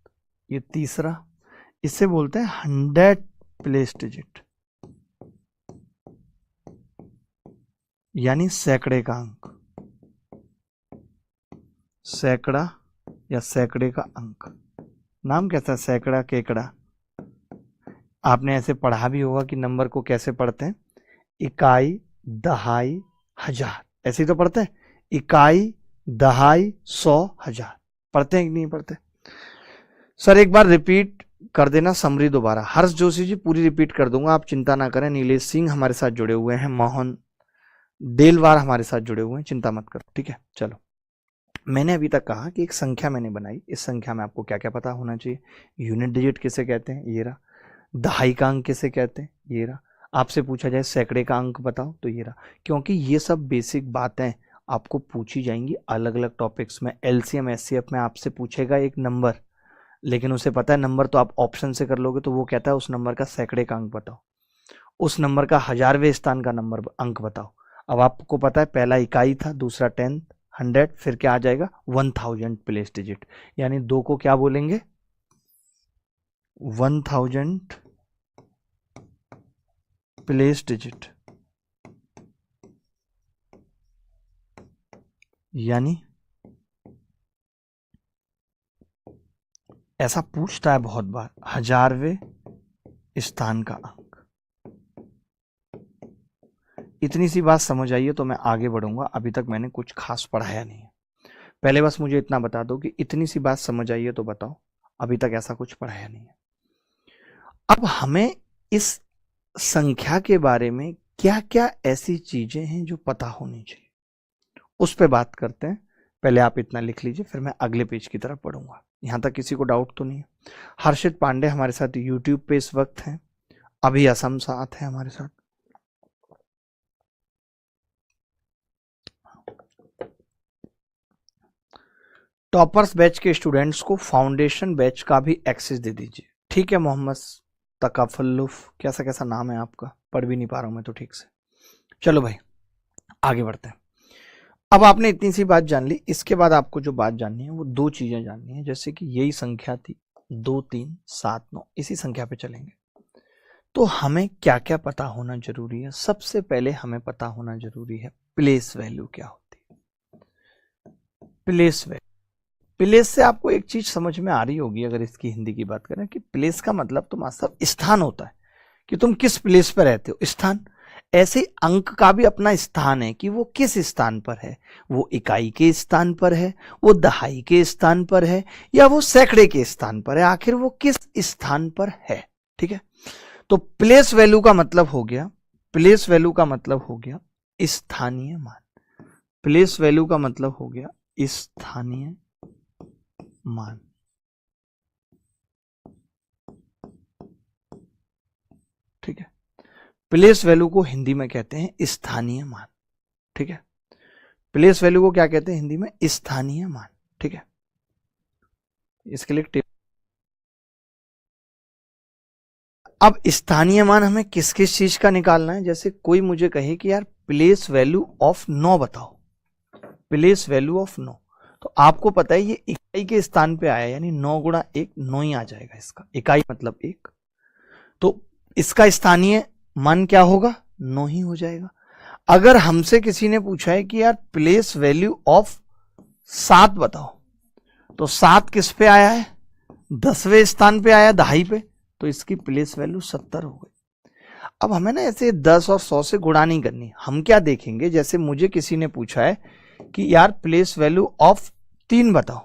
ये तीसरा, इसे बोलते हैं 100 प्लेस डिजिट, यानी सैकड़े का अंक। सैकड़ा या सैकड़े का अंक, नाम कैसा है? सैकड़ा, केकड़ा। आपने ऐसे पढ़ा भी होगा कि नंबर को कैसे पढ़ते हैं, इकाई, दहाई, हजार, ऐसे ही तो पढ़ते हैं। इकाई, दहाई, 100, हजार, पढ़ते हैं कि नहीं पढ़ते? सर एक बार रिपीट कर देना समरी दोबारा। हर्ष जोशी जी पूरी रिपीट कर दूंगा, आप चिंता ना करें। नीलेश सिंह हमारे साथ जुड़े हुए हैं, मोहन देलवार हमारे साथ जुड़े हुए हैं, चिंता मत करो। ठीक है, चलो। मैंने अभी तक कहा कि एक संख्या मैंने बनाई, इस संख्या में आपको क्या क्या पता होना चाहिए। यूनिट डिजिट किसे कहते हैं? ये रहा। दहाई का अंक किसे कहते हैं? ये रहा। आपसे पूछा जाए सैकड़े का अंक बताओ, तो ये रहा। क्योंकि ये सब बेसिक बातें आपको पूछी जाएंगी अलग अलग टॉपिक्स में। LCM SCF में आपसे पूछेगा एक नंबर, लेकिन उसे पता है नंबर तो आप ऑप्शन से कर लोगे, तो वो कहता है उस नंबर का सैकड़े का अंक बताओ, उस नंबर का 1000वें स्थान का नंबर अंक बताओ। अब आपको पता है पहला इकाई था, दूसरा 10, 100, फिर क्या आ जाएगा? 1000 प्लेस डिजिट, यानी 2 को क्या बोलेंगे? 1000 प्लेस डिजिट, यानी ऐसा पूछता है बहुत बार, 1000वें स्थान का अंक। इतनी सी बात समझ आइए तो मैं आगे बढ़ूंगा। अभी तक मैंने कुछ खास पढ़ाया नहीं है, पहले बस मुझे इतना बता दो कि इतनी सी बात समझ आइए तो बताओ, अभी तक ऐसा कुछ पढ़ाया नहीं है। अब हमें इस संख्या के बारे में क्या क्या ऐसी चीजें हैं जो पता होनी चाहिए, उस पर बात करते हैं। पहले आप इतना लिख लीजिए, फिर मैं अगले पेज की तरफ पढ़ूंगा। यहां तक किसी को डाउट तो नहीं है? हर्षित पांडे हमारे साथ यूट्यूब पे इस वक्त हैं, अभी असम साथ है हमारे साथ। टॉपर्स बैच के स्टूडेंट्स को फाउंडेशन बैच का भी एक्सेस दे दीजिए। ठीक है मोहम्मद तकाफुल्लुफ, कैसा कैसा नाम है आपका, पढ़ भी नहीं पा रहा हूं मैं तो ठीक से। चलो भाई आगे बढ़ते हैं। अब आपने इतनी सी बात जान ली, इसके बाद आपको जो बात जाननी है वो 2 चीजें जाननी है। जैसे कि यही संख्या थी 2 3 7 9, इसी संख्या पे चलेंगे। तो हमें क्या क्या पता होना जरूरी है? सबसे पहले हमें पता होना जरूरी है प्लेस वैल्यू क्या होती है। प्लेस वैल्यू, प्लेस से आपको एक चीज समझ में आ रही होगी अगर इसकी हिंदी की बात करें, कि प्लेस का मतलब तो मतलब स्थान होता है, कि तुम किस प्लेस पर रहते हो, स्थान। ऐसे अंक का भी अपना स्थान है कि वो किस स्थान पर है। वो इकाई के स्थान पर है, वो दहाई के स्थान पर है, या वो सैकड़े के स्थान पर है, आखिर वो किस स्थान पर है। ठीक है, तो प्लेस वैल्यू का मतलब हो गया, प्लेस वैल्यू का मतलब हो गया स्थानीय मान। प्लेस वैल्यू का मतलब हो गया स्थानीय मान। ठीक है, प्लेस वैल्यू को हिंदी में कहते हैं स्थानीय मान। ठीक है, प्लेस वैल्यू को क्या कहते हैं हिंदी में? स्थानीय मान। ठीक है, इसके लिए अब स्थानीय मान हमें किस किस चीज का निकालना है? जैसे कोई मुझे कहे कि यार प्लेस वैल्यू ऑफ 9 बताओ, प्लेस वैल्यू ऑफ 9। तो आपको पता है ये इकाई के स्थान पे आया, यानी 9 गुणा 1 9 ही आ जाएगा इसका, इकाई मतलब 1, तो इसका स्थानीय मान क्या होगा, 9 ही हो जाएगा। अगर हमसे किसी ने पूछा है कि यार प्लेस वैल्यू ऑफ 7 बताओ, तो 7 किस पे आया है, 10वें स्थान पे आया, दहाई पे, तो इसकी प्लेस वैल्यू 70 हो गई। अब हमें ना ऐसे 10 और 100 से गुणा नहीं करनी, हम क्या देखेंगे, जैसे मुझे किसी ने पूछा है कि यार प्लेस वैल्यू ऑफ 3 बताओ,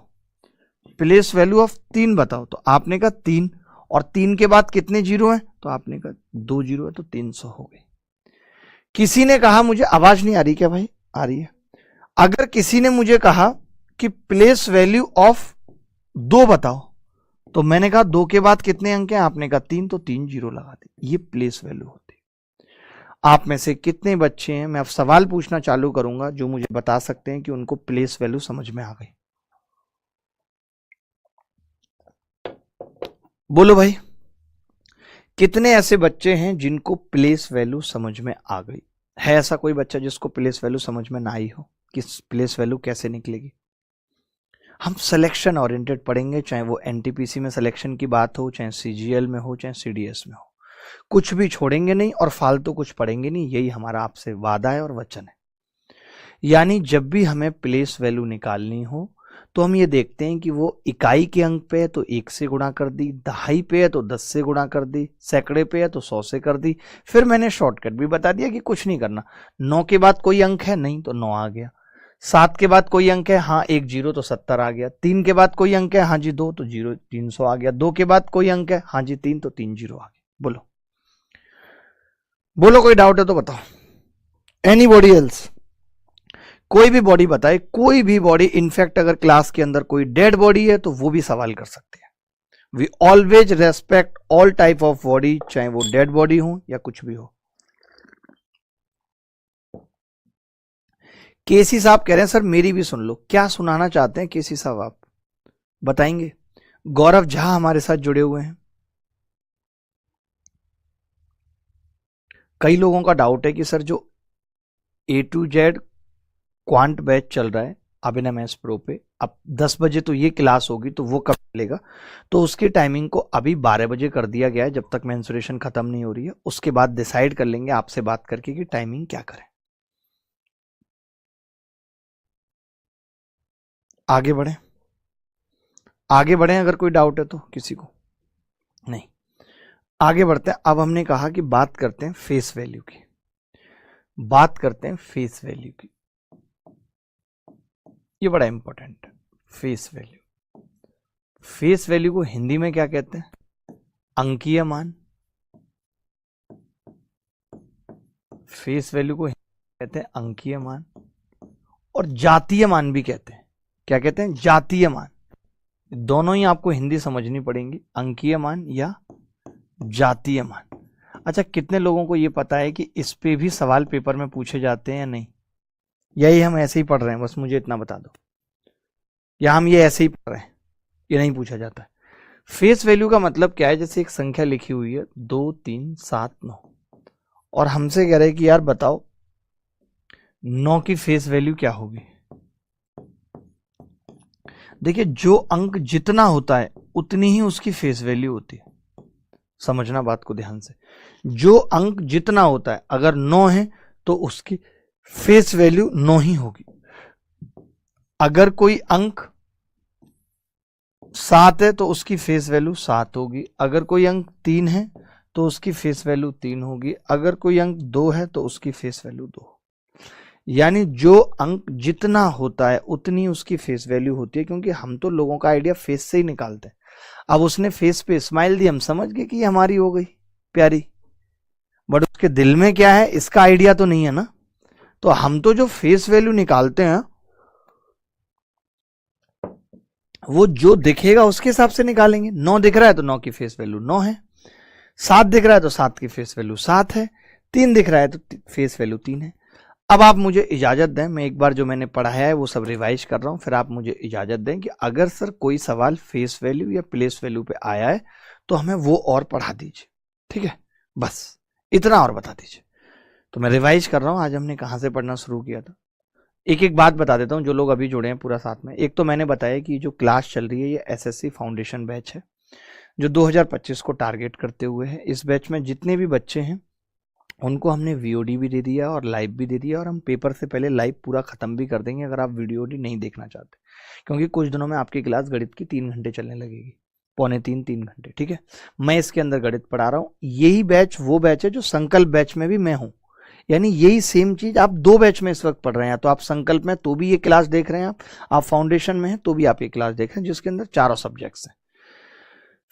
प्लेस वैल्यू ऑफ 3 बताओ, तो आपने कहा 3, और 3 के बाद कितने जीरो हैं, तो आपने कहा 2 जीरो है, तो 300 हो गई। किसी ने कहा, मुझे आवाज नहीं आ रही क्या भाई, आ रही है। अगर किसी ने मुझे कहा कि प्लेस वैल्यू ऑफ 2 बताओ, तो मैंने कहा 2 के बाद कितने अंक हैं, आपने कहा 3, तो 3 जीरो लगा दी, ये प्लेस वैल्यू होती। आप में से कितने बच्चे हैं, मैं अब सवाल पूछना चालू करूंगा, जो मुझे बता सकते हैं कि उनको प्लेस वैल्यू समझ में आ गई। बोलो भाई, कितने ऐसे बच्चे हैं जिनको प्लेस वैल्यू समझ में आ गई? है ऐसा कोई बच्चा जिसको प्लेस वैल्यू समझ में ना आई हो कि प्लेस वैल्यू कैसे निकलेगी? हम सिलेक्शन ओरिएंटेड पढ़ेंगे, चाहे वो एनटीपीसी में सिलेक्शन की बात हो, चाहे सीजीएल में हो, चाहे सीडीएस में हो, कुछ भी छोड़ेंगे नहीं और फालतू कुछ पढ़ेंगे नहीं, यही हमारा आपसे वादा है और वचन है। यानी जब भी हमें प्लेस वैल्यू निकालनी हो तो हम ये देखते हैं कि वो इकाई के अंक पे है तो 1 से गुणा कर दी, दहाई पे है तो 10 से गुणा कर दी, सैकड़े पे है तो 100 से कर दी। फिर मैंने शॉर्टकट भी बता दिया कि कुछ नहीं करना, 9 के बाद कोई अंक है नहीं तो 9 आ गया, 7 के बाद कोई अंक है, हाँ 1 जीरो तो 70 आ गया, 3 के बाद कोई अंक है, हाँ जी 2 तो जीरो 300 आ गया, 2 के बाद कोई अंक है, हाँ जी 3 तो 3 जीरो आ गया। बोलो बोलो, कोई डाउट है तो बताओ। Anybody else? कोई भी बॉडी बताए, कोई भी बॉडी, इनफैक्ट अगर क्लास के अंदर कोई डेड बॉडी है तो वो भी सवाल कर सकते हैं। We always respect all type of body, चाहे वो डेड बॉडी हो या कुछ भी हो। केसी साहब कह रहे हैं सर मेरी भी सुन लो, क्या सुनाना चाहते हैं केसी साहब, आप बताएंगे? गौरव झा हमारे साथ जुड़े हुए हैं। कई लोगों का डाउट है कि सर जो A to Z quant batch चल रहा है अभिनव मैथ्स प्रो पे, अब 10 बजे तो ये क्लास होगी, तो वो कब चलेगा? तो उसकी टाइमिंग को अभी 12 बजे कर दिया गया है, जब तक मेंस्ट्रुएशन खत्म नहीं हो रही है। उसके बाद डिसाइड कर लेंगे आपसे बात करके कि टाइमिंग क्या करें। आगे बढ़े, आगे बढ़े, अगर कोई डाउट है तो किसी को नहीं, आगे बढ़ते हैं। अब हमने कहा कि बात करते हैं फेस वैल्यू की, बात करते हैं फेस वैल्यू की, ये बड़ा इंपॉर्टेंट है। फेस वैल्यू, फेस वैल्यू को हिंदी में क्या कहते हैं? अंकीय मान। फेस वैल्यू को कहते हैं अंकीय मान, और जातीय मान भी कहते हैं। क्या कहते हैं? जातीय मान। दोनों ही आपको हिंदी समझनी पड़ेंगी, अंकीय मान या जातीय मान। अच्छा, कितने लोगों को यह पता है कि इस पे भी सवाल पेपर में पूछे जाते हैं या नहीं? यही हम ऐसे ही पढ़ रहे हैं, बस मुझे इतना बता दो, या हम ये ऐसे ही पढ़ रहे हैं, ये नहीं पूछा जाता है। फेस वैल्यू का मतलब क्या है? जैसे एक संख्या लिखी हुई है 2 3 7 9, और हमसे कह रहे हैं कि यार बताओ 9 की फेस वैल्यू क्या होगी। देखिए, जो अंक जितना होता है उतनी ही उसकी फेस वैल्यू होती है। समझना बात को ध्यान से, जो अंक जितना होता है, अगर 9 है तो उसकी फेस वैल्यू 9 ही होगी। अगर कोई अंक 7 है तो उसकी फेस वैल्यू 7 होगी। अगर कोई अंक 3 है तो उसकी फेस वैल्यू 3 होगी। अगर कोई अंक 2 है तो उसकी फेस वैल्यू 2। यानी जो अंक जितना होता है उतनी उसकी फेस वैल्यू होती है, क्योंकि हम तो लोगों का आइडिया फेस से ही निकालते हैं। अब उसने फेस पे स्माइल दी, हम समझ गए कि हमारी हो गई प्यारी, बट उसके दिल में क्या है इसका आइडिया तो नहीं है ना। तो हम तो जो फेस वैल्यू निकालते हैं वो जो दिखेगा उसके हिसाब से निकालेंगे। 9 दिख रहा है तो 9 की फेस वैल्यू 9 है, 7 दिख रहा है तो 7 की फेस वैल्यू 7 है, 3 दिख रहा है तो फेस वैल्यू 3 है। अब आप मुझे इजाजत दें, मैं एक बार जो मैंने पढ़ाया है वो सब रिवाइज कर रहा हूं, फिर आप मुझे इजाजत दें कि अगर सर कोई सवाल फेस वैल्यू या प्लेस वैल्यू पे आया है तो हमें वो और पढ़ा दीजिए, ठीक है? बस इतना और बता दीजिए। तो मैं रिवाइज कर रहा हूं, आज हमने कहां से पढ़ना शुरू किया था? एक एक बात बता देता हूँ जो लोग अभी जुड़े हैं पूरा साथ में। एक तो मैंने बताया कि जो क्लास चल रही है ये एसएससी फाउंडेशन बैच है जो 2025 को टारगेट करते हुए है। इस बैच में जितने भी बच्चे हैं उनको हमने वीओडी भी दे दिया और लाइव भी दे दिया, और हम पेपर से पहले लाइव पूरा खत्म भी कर देंगे अगर आप वीडियोडी नहीं देखना चाहते, क्योंकि कुछ दिनों में आपकी क्लास गणित की 3 घंटे चलने लगेगी, पौने 3 घंटे। ठीक है, मैं इसके अंदर गणित पढ़ा रहा हूँ। यही बैच वो बैच है जो संकल्प बैच में भी मैं हूँ, यानी यही सेम चीज आप 2 बैच में इस वक्त पढ़ रहे हैं। तो आप संकल्प में तो भी ये क्लास देख रहे हैं, आप फाउंडेशन में हैं तो भी आप ये क्लास देख रहे हैं, जिसके अंदर चारों सब्जेक्ट्स हैं।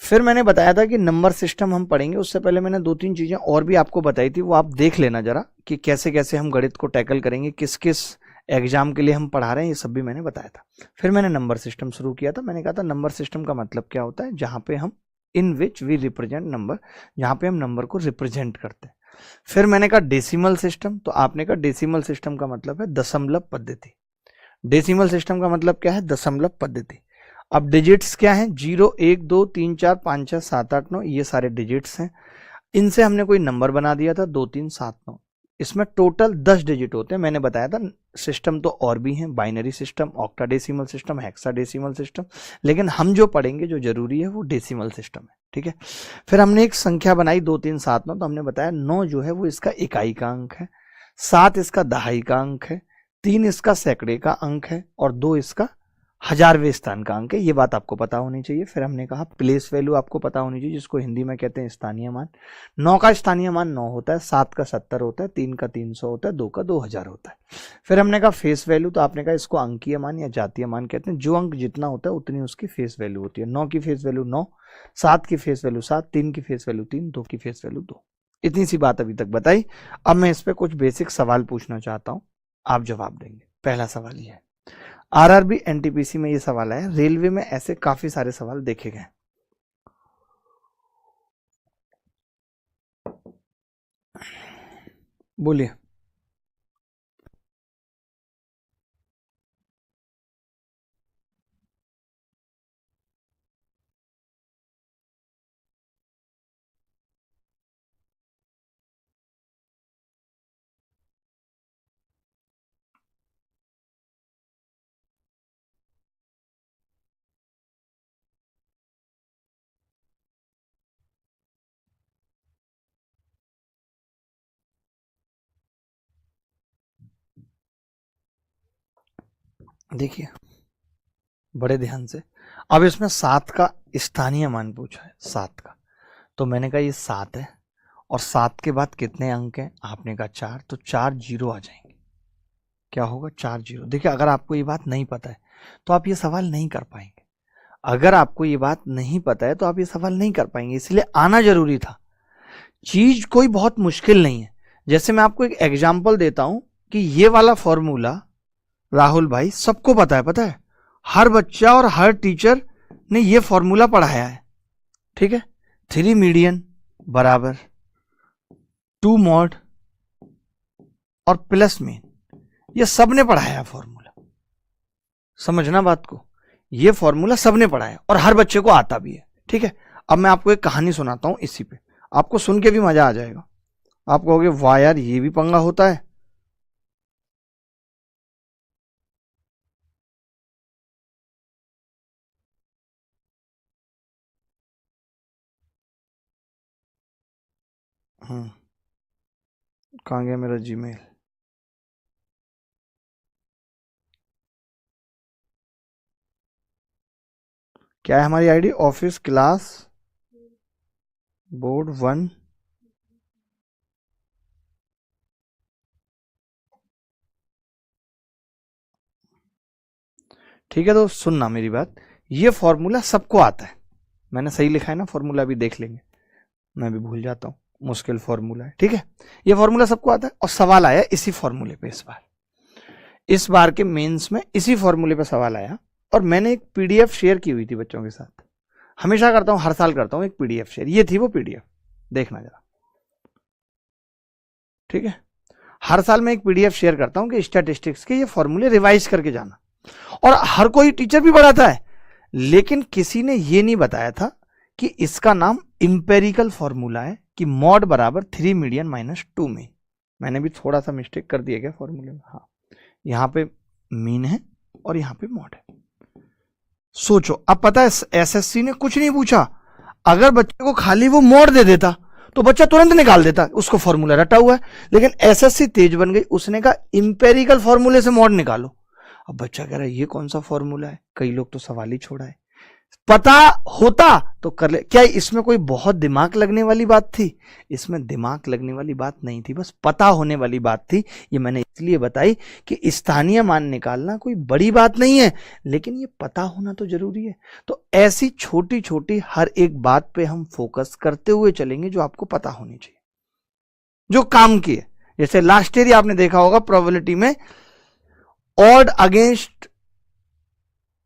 फिर मैंने बताया था कि नंबर सिस्टम हम पढ़ेंगे, उससे पहले मैंने 2-3 चीजें और भी आपको बताई थी, वो आप देख लेना जरा कि कैसे कैसे हम गणित को टैकल करेंगे, किस किस एग्जाम के लिए हम पढ़ा रहे हैं, ये सब भी मैंने बताया था। फिर मैंने नंबर सिस्टम शुरू किया था। मैंने कहा था नंबर सिस्टम का मतलब क्या होता है, जहां पे हम इन विच वी रिप्रेजेंट नंबर, जहां पे हम नंबर को रिप्रेजेंट करते हैं। फिर मैंने कहा डेसिमल सिस्टम, तो आपने कहा डेसिमल सिस्टम का मतलब है दशमलव पद्धति। डेसिमल सिस्टम का मतलब क्या है, दशमलव पद्धति। अब डिजिट्स क्या हैं, 0 1 2 3 4 5 6 7 8 9, ये सारे डिजिट्स हैं। इनसे हमने कोई नंबर बना दिया था 2 3 7 9। इसमें टोटल 10 डिजिट होते हैं। मैंने बताया था सिस्टम तो और भी हैं, binary system, octadecimal system, hexadecimal system, लेकिन हम जो पढ़ेंगे जो जरूरी है वो डेसिमल सिस्टम है। ठीक है, फिर हमने एक संख्या बनाई 2 3 7 9, तो हमने बताया 9 जो है वो इसका इकाई का अंक है, 7 इसका दहाई का अंक है, 3 इसका सैकड़े का अंक है, और 2 इसका हजारवें स्थान का अंक है। ये बात आपको पता होनी चाहिए। फिर हमने कहा प्लेस वैल्यू आपको पता होनी चाहिए, जिसको हिंदी में कहते हैं स्थानीय मान। 9 का स्थानीय मान 9 होता है, 7 का 70 होता है, 3 का 300 होता है, 2 का 2000 होता है। फिर हमने कहा फेस वैल्यू, तो आपने कहा इसको अंकीय मान या जातीय मान कहते हैं। जो अंक जितना होता है उतनी उसकी फेस वैल्यू होती है। 9 की फेस वैल्यू 9, 7 की फेस वैल्यू 7, 3 की फेस वैल्यू 3, 2 की फेस वैल्यू 2। इतनी सी बात अभी तक बताई। अब मैं इस पर कुछ बेसिक सवाल पूछना चाहता हूँ, आप जवाब देंगे। पहला सवाल ये है, आरआरबी एनटीपीसी में ये सवाल है, रेलवे में ऐसे काफी सारे सवाल देखे गए। बोलिए। देखिए बड़े ध्यान से, अब इसमें 7 का स्थानीय मान पूछा है, 7 का, तो मैंने कहा ये 7 है, और 7 के बाद कितने अंक हैं, आपने कहा 4, तो 4 जीरो आ जाएंगे। क्या होगा, 4 जीरो। देखिए अगर आपको ये बात नहीं पता है तो आप ये सवाल नहीं कर पाएंगे। अगर आपको ये बात नहीं पता है तो आप ये सवाल नहीं कर पाएंगे, इसलिए आना जरूरी था। चीज कोई बहुत मुश्किल नहीं है। जैसे मैं आपको एक एग्जाम्पल देता हूं कि ये वाला फॉर्मूला राहुल भाई सबको पता है, हर बच्चा और हर टीचर ने ये फॉर्मूला पढ़ाया है। ठीक है, 3 मीडियन बराबर 2 मॉड और प्लस मीन, ये सबने पढ़ाया फॉर्मूला। समझना बात को, ये फॉर्मूला सबने पढ़ाया और हर बच्चे को आता भी है। ठीक है, अब मैं आपको एक कहानी सुनाता हूं इसी पे, आपको सुन के भी मजा आ जाएगा। आप कहोगे वाह यार ये भी पंगा होता है। कहाँ गया मेरा जीमेल? क्या है हमारी आईडी? Office class board 1। ठीक है, तो सुनना मेरी बात, ये फॉर्मूला सबको आता है। मैंने सही लिखा है ना फॉर्मूला? भी देख लेंगे, मैं भी भूल जाता हूं, मुश्किल फॉर्मूला है। ठीक है, ये फॉर्मूला सबको आता है और सवाल आया इसी फॉर्मूले पे इस बार के मेंस में इसी फॉर्मूले पे सवाल आया, और मैंने एक पीडीएफ शेयर की हुई थी बच्चों के साथ। हमेशा करता हूं, हर साल करता हूं एक पीडीएफ शेयर। ये थी वो पीडीएफ, देखना जरा। ठीक है, हर साल मैं एक पीडीएफ शेयर करता हूं कि स्टैटिस्टिक्स के ये फॉर्मूले रिवाइज करके जाना, और हर कोई टीचर भी पढ़ाता है, लेकिन किसी ने ये नहीं बताया था कि इसका नाम इंपेरिकल फॉर्मूला है कि मॉड बराबर 3 मीडियन माइनस 2 मीन। मैंने भी थोड़ा सा मिस्टेक कर दिया क्या फॉर्मूले में? हाँ, यहाँ पे मीन है और यहां पे मॉड है। सोचो, अब पता है एसएससी ने कुछ नहीं पूछा, अगर बच्चे को खाली वो मॉड दे देता तो बच्चा तुरंत निकाल देता, उसको फॉर्मूला रटा हुआ है। लेकिन एसएससी तेज बन गई, उसने कहा इंपेरिकल फॉर्मूले से मॉड निकालो। अब बच्चा कह रहा है ये कौन सा फॉर्मूला है, कई लोग तो सवाल ही छोड़ा है। पता होता तो कर ले। क्या इसमें कोई बहुत दिमाग लगने वाली बात थी? इसमें दिमाग लगने वाली बात नहीं थी, बस पता होने वाली बात थी। ये मैंने इसलिए बताई कि स्थानीय मान निकालना कोई बड़ी बात नहीं है, लेकिन ये पता होना तो जरूरी है। तो ऐसी छोटी छोटी हर एक बात पे हम फोकस करते हुए चलेंगे जो आपको पता होनी चाहिए, जो काम की है। जैसे लास्ट ईयर आपने देखा होगा प्रोबेबिलिटी में ऑड अगेंस्ट,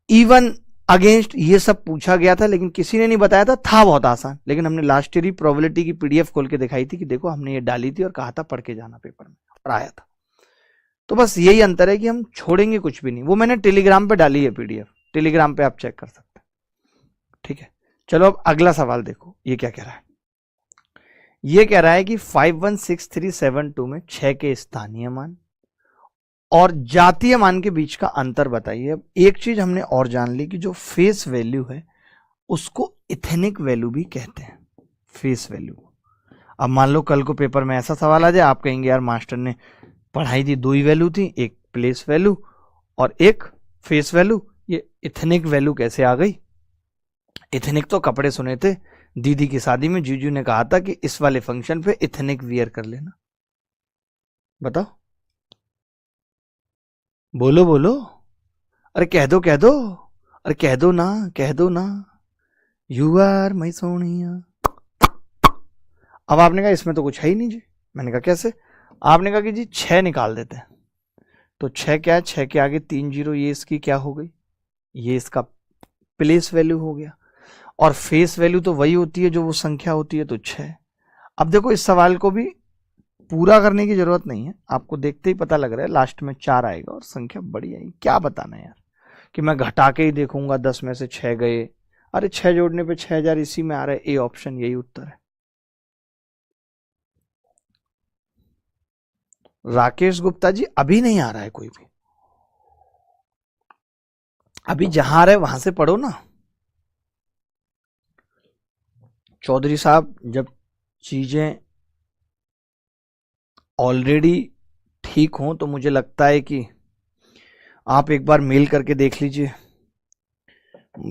इवन अगेंस्ट, ये सब पूछा गया था, लेकिन किसी ने नहीं बताया था बहुत आसान। लेकिन हमने लास्ट ईयर ही प्रोबेबिलिटी की पीडीएफ खोल के दिखाई थी कि देखो हमने ये डाली थी और कहा था पढ़ के जाना पेपर में, और आया था। तो बस यही अंतर है कि हम छोड़ेंगे कुछ भी नहीं। वो मैंने टेलीग्राम पे डाली है पीडीएफ, टेलीग्राम पे आप चेक कर सकते हैं। ठीक है, चलो अब अगला सवाल देखो, ये क्या कह रहा है। ये कह रहा है कि 516372 में 6 के स्थानीय मान और जातीय मान के बीच का अंतर बताइए। अब एक चीज हमने और जान ली कि जो फेस वैल्यू है उसको इथेनिक वैल्यू भी कहते हैं, फेस वैल्यू। अब मान लो कल को पेपर में ऐसा सवाल आ जाए, आप कहेंगे यार मास्टर ने पढ़ाई थी, 2 ही वैल्यू थी, एक प्लेस वैल्यू और एक फेस वैल्यू, ये इथेनिक वैल्यू कैसे आ गई? इथेनिक तो कपड़े सुने थे, दीदी की शादी में जीजू ने कहा था कि इस वाले फंक्शन पे इथेनिक वियर कर लेना। बताओ, बोलो बोलो, अरे कह दो कह दो, अरे कह दो ना, कह दो ना, यू आर माई सोनिया। अब आपने कहा इसमें तो कुछ है ही नहीं जी। मैंने कहा कैसे? आपने कहा कि जी 6 निकाल देते हैं। तो 6 क्या है? 6 के आगे 3 जीरो, ये इसकी क्या हो गई? ये इसका प्लेस वैल्यू हो गया। और फेस वैल्यू तो वही होती है जो वो संख्या होती है, तो 6। अब देखो इस सवाल को भी पूरा करने की जरूरत नहीं है, आपको देखते ही पता लग रहा है लास्ट में 4 आएगा और संख्या बड़ी आएगी। क्या बताना यार कि मैं घटा के ही देखूंगा 10 में से 6 गए, अरे 6 जोड़ने पे 6000 इसी में आ रहा है। ए ऑप्शन यही उत्तर है। राकेश गुप्ता जी अभी नहीं आ रहा है कोई भी, अभी जहां आ रहा है वहां से पढ़ो ना। चौधरी साहब, जब चीजें ऑलरेडी ठीक हों तो मुझे लगता है कि आप एक बार मेल करके देख लीजिए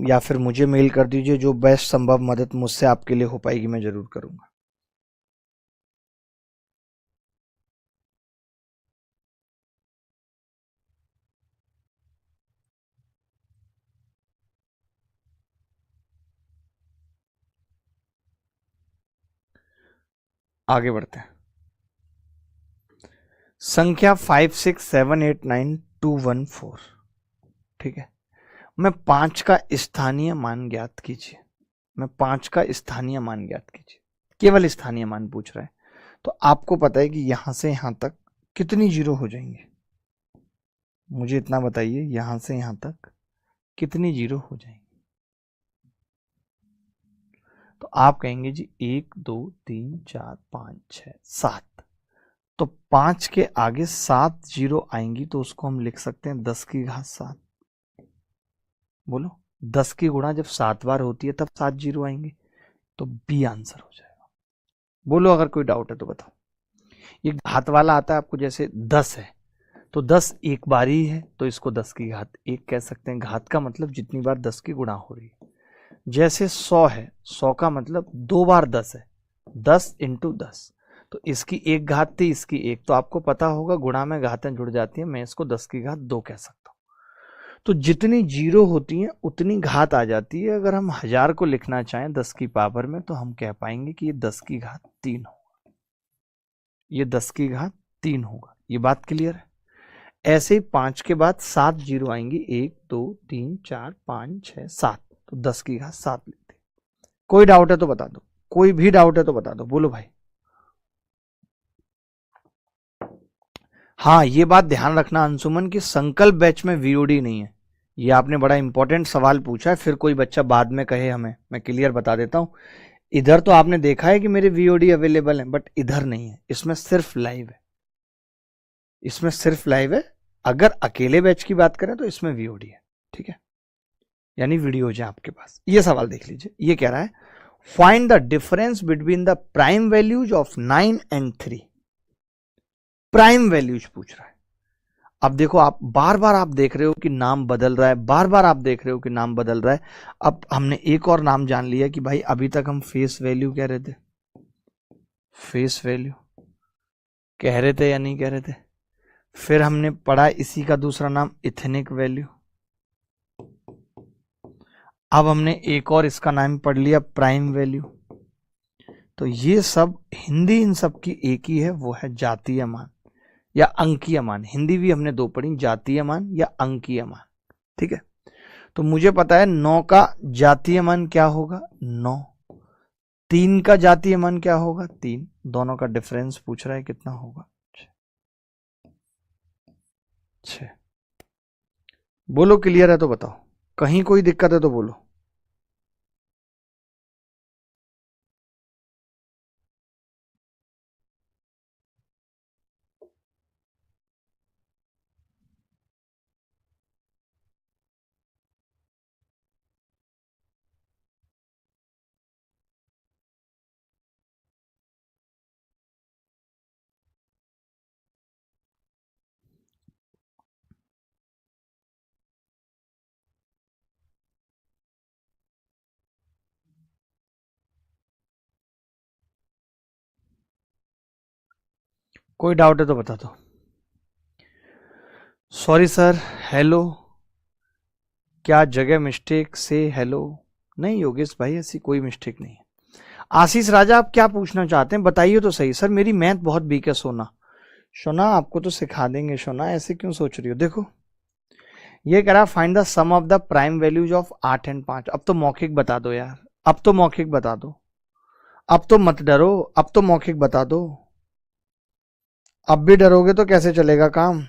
या फिर मुझे मेल कर दीजिए, जो बेस्ट संभव मदद मुझसे आपके लिए हो पाएगी मैं जरूर करूंगा। आगे बढ़ते हैं। संख्या 56789214, ठीक है। मैं 5 का स्थानीय मान ज्ञात कीजिए, मैं 5 का स्थानीय मान ज्ञात कीजिए, केवल स्थानीय मान पूछ रहा है। तो आपको पता है कि यहां से यहां तक कितनी जीरो हो जाएंगे? मुझे इतना बताइए, यहां से यहां तक कितनी जीरो हो जाएंगी? तो आप कहेंगे जी 1 2 3 4 5 6 7। तो 5 के आगे 7 जीरो आएंगी तो उसको हम लिख सकते हैं 10 की घात 7। बोलो, 10 की गुणा जब 7 बार होती है तब 7 जीरो आएंगे, तो बी आंसर हो जाएगा। बोलो अगर कोई डाउट है तो बताओ। ये घात वाला आता है आपको, जैसे 10 है तो 10 एक बार ही है तो इसको 10 की घात 1 कह सकते हैं। घात का मतलब जितनी बार 10 की गुणा हो रही है। जैसे 100 है, 100 का मतलब 2 बार 10 है, 10 इंटू 10, तो इसकी 1 घात थी, इसकी 1, तो आपको पता होगा गुणा में घातें जुड़ जाती हैं, मैं इसको 10 की घात 2 कह सकता हूं। तो जितनी जीरो होती हैं उतनी घात आ जाती है। अगर हम 1000 को लिखना चाहें 10 की पावर में तो हम कह पाएंगे कि ये 10 की घात 3 होगा, ये 10 की घात 3 होगा। ये बात क्लियर है? ऐसे ही 5 के बाद 7 जीरो आएंगी, 1 2 3 4 5 6 7, तो 10 की घात 7 लेते। कोई डाउट है तो बता दो, कोई भी डाउट है तो बता दो। बोलो भाई। हाँ, ये बात ध्यान रखना अंशुमन की संकल्प बैच में वीओडी नहीं है। ये आपने बड़ा इंपॉर्टेंट सवाल पूछा है, फिर कोई बच्चा बाद में कहे हमें, मैं क्लियर बता देता हूं। इधर तो आपने देखा है कि मेरे वीओडी अवेलेबल है, बट इधर नहीं है, इसमें सिर्फ लाइव है, इसमें सिर्फ लाइव है। अगर अकेले बैच की बात करें तो इसमें वीओडी है, ठीक है, यानी वीडियोज है आपके पास। ये सवाल देख लीजिए, ये कह रहा है find the difference between the prime values of 9 and 3। Prime values पूछ रहा है। अब देखो, आप बार बार आप देख रहे हो कि नाम बदल रहा है, बार बार आप देख रहे हो कि नाम बदल रहा है। अब हमने एक और नाम जान लिया कि भाई अभी तक हम फेस वैल्यू कह रहे थे, फेस वैल्यू कह रहे थे या नहीं कह रहे थे। फिर हमने पढ़ा इसी का दूसरा नाम इथेनिक वैल्यू। अब हमने एक और इसका नाम पढ़ लिया प्राइम वैल्यू। तो ये सब हिंदी इन सब की एक ही है, वो है जातीय मान या अंकीय मान। हिंदी भी हमने दो पढ़ी, जातीय मान या अंकीय मान, ठीक है। तो मुझे पता है 9 का जातीय मान क्या होगा, 9। 3 का जातीय मान क्या होगा, 3। दोनों का डिफरेंस पूछ रहा है कितना होगा, 6। बोलो क्लियर है तो बताओ, कहीं कोई दिक्कत है तो बोलो। कोई डाउट है तो बता दो। सॉरी सर, हेलो, क्या जगह मिस्टेक से हेलो? नहीं योगेश भाई, ऐसी कोई मिस्टेक नहीं है। आशीष राजा, आप क्या पूछना चाहते हैं बताइए तो सही। सर मेरी मैथ बहुत वीक है सोना। सोना आपको तो सिखा देंगे सोना, ऐसे क्यों सोच रही हो। देखो ये कह रहा find the sum of the prime values of 8 and 5। अब तो मौखिक बता दो यार, अब तो मौखिक बता दो, अब तो मत डरो, अब तो मौखिक बता दो। अब भी डरोगे तो कैसे चलेगा काम।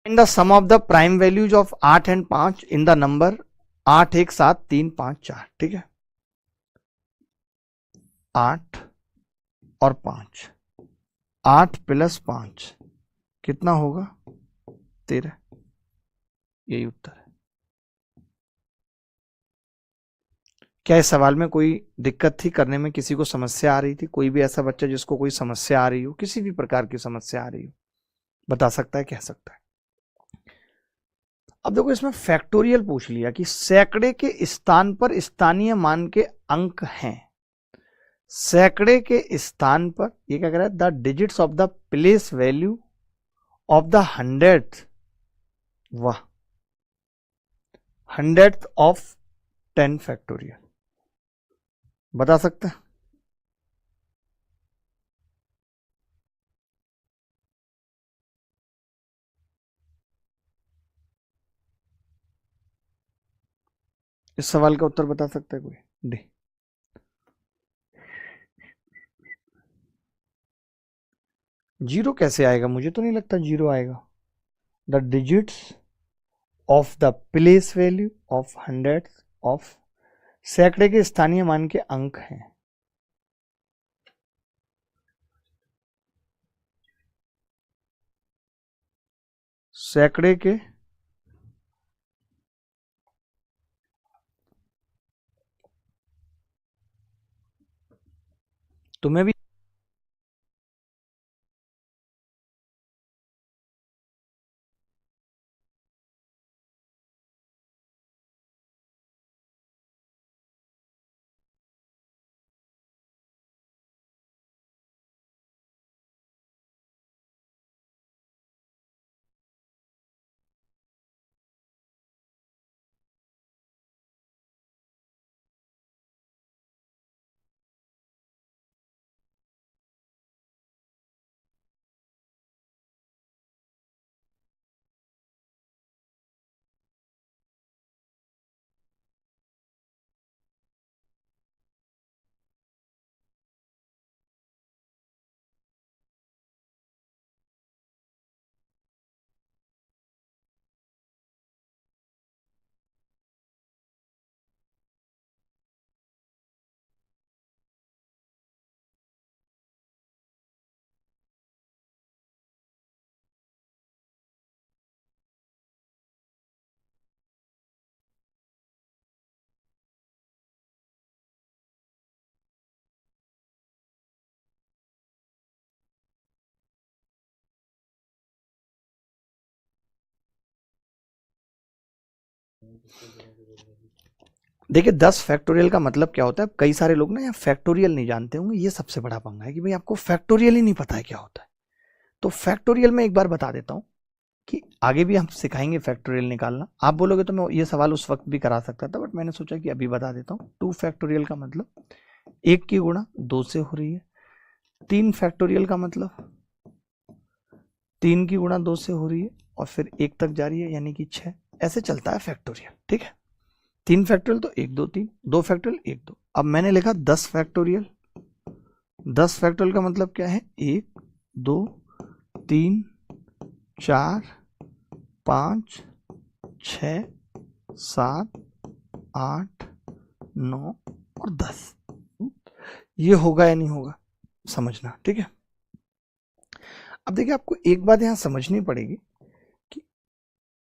Find the sum of the prime values of 8 and 5 in the number 8 1 7 3 5 4। ठीक है, 8 और 5, 8 प्लस 5 कितना होगा, 13। यही उत्तर है। क्या इस सवाल में कोई दिक्कत थी करने में, किसी को समस्या आ रही थी? कोई भी ऐसा बच्चा जिसको कोई समस्या आ रही हो, किसी भी प्रकार की समस्या आ रही हो, बता सकता है, कह सकता है। अब देखो इसमें फैक्टोरियल पूछ लिया कि सैकड़े के स्थान पर स्थानीय मान के अंक हैं। सैकड़े के स्थान पर ये क्या कह रहा है, the digits of the place value of the 100th, वाह, 100th ऑफ 10 फैक्टोरियल, बता सकते हैं? इस सवाल का उत्तर बता सकता है कोई? डी। जीरो कैसे आएगा, मुझे तो नहीं लगता जीरो आएगा। The digits of the place value of 100th of, सैकड़े के स्थानीय मान के अंक हैं। सैकड़े के तुम्हें भी देखिए 10 फैक्टोरियल का मतलब क्या होता है, कई सारे लोग ना यहाँ फैक्टोरियल नहीं जानते होंगे, ये सबसे बड़ा पंगा है कि भाई आपको फैक्टोरियल ही नहीं पता है क्या होता है। तो फैक्टोरियल में एक बार बता देता हूँ कि आगे भी हम सिखाएंगे फैक्टोरियल निकालना। आप बोलोगे तो मैं ये सवाल उस वक्त भी करा सकता था, बट मैंने सोचा कि अभी बता देता हूँ। 2 फैक्टोरियल का मतलब 1 की गुणा 2 से हो रही है। 3 फैक्टोरियल का मतलब 3 की गुणा 2 से हो रही है और फिर 1 तक जा रही है, यानी कि 6। ऐसे चलता है फैक्टोरियल, ठीक है। 3 फैक्टोरियल तो 1 2 3, 2 फैक्टोरियल 1 2। अब मैंने लिखा 10 फैक्टोरियल। 10 फैक्टोरियल का मतलब क्या है, 1 2 3 4 5 6 7 8 9 और 10। ये होगा या नहीं होगा समझना, ठीक है। अब देखिए आपको एक बात यहां समझनी पड़ेगी कि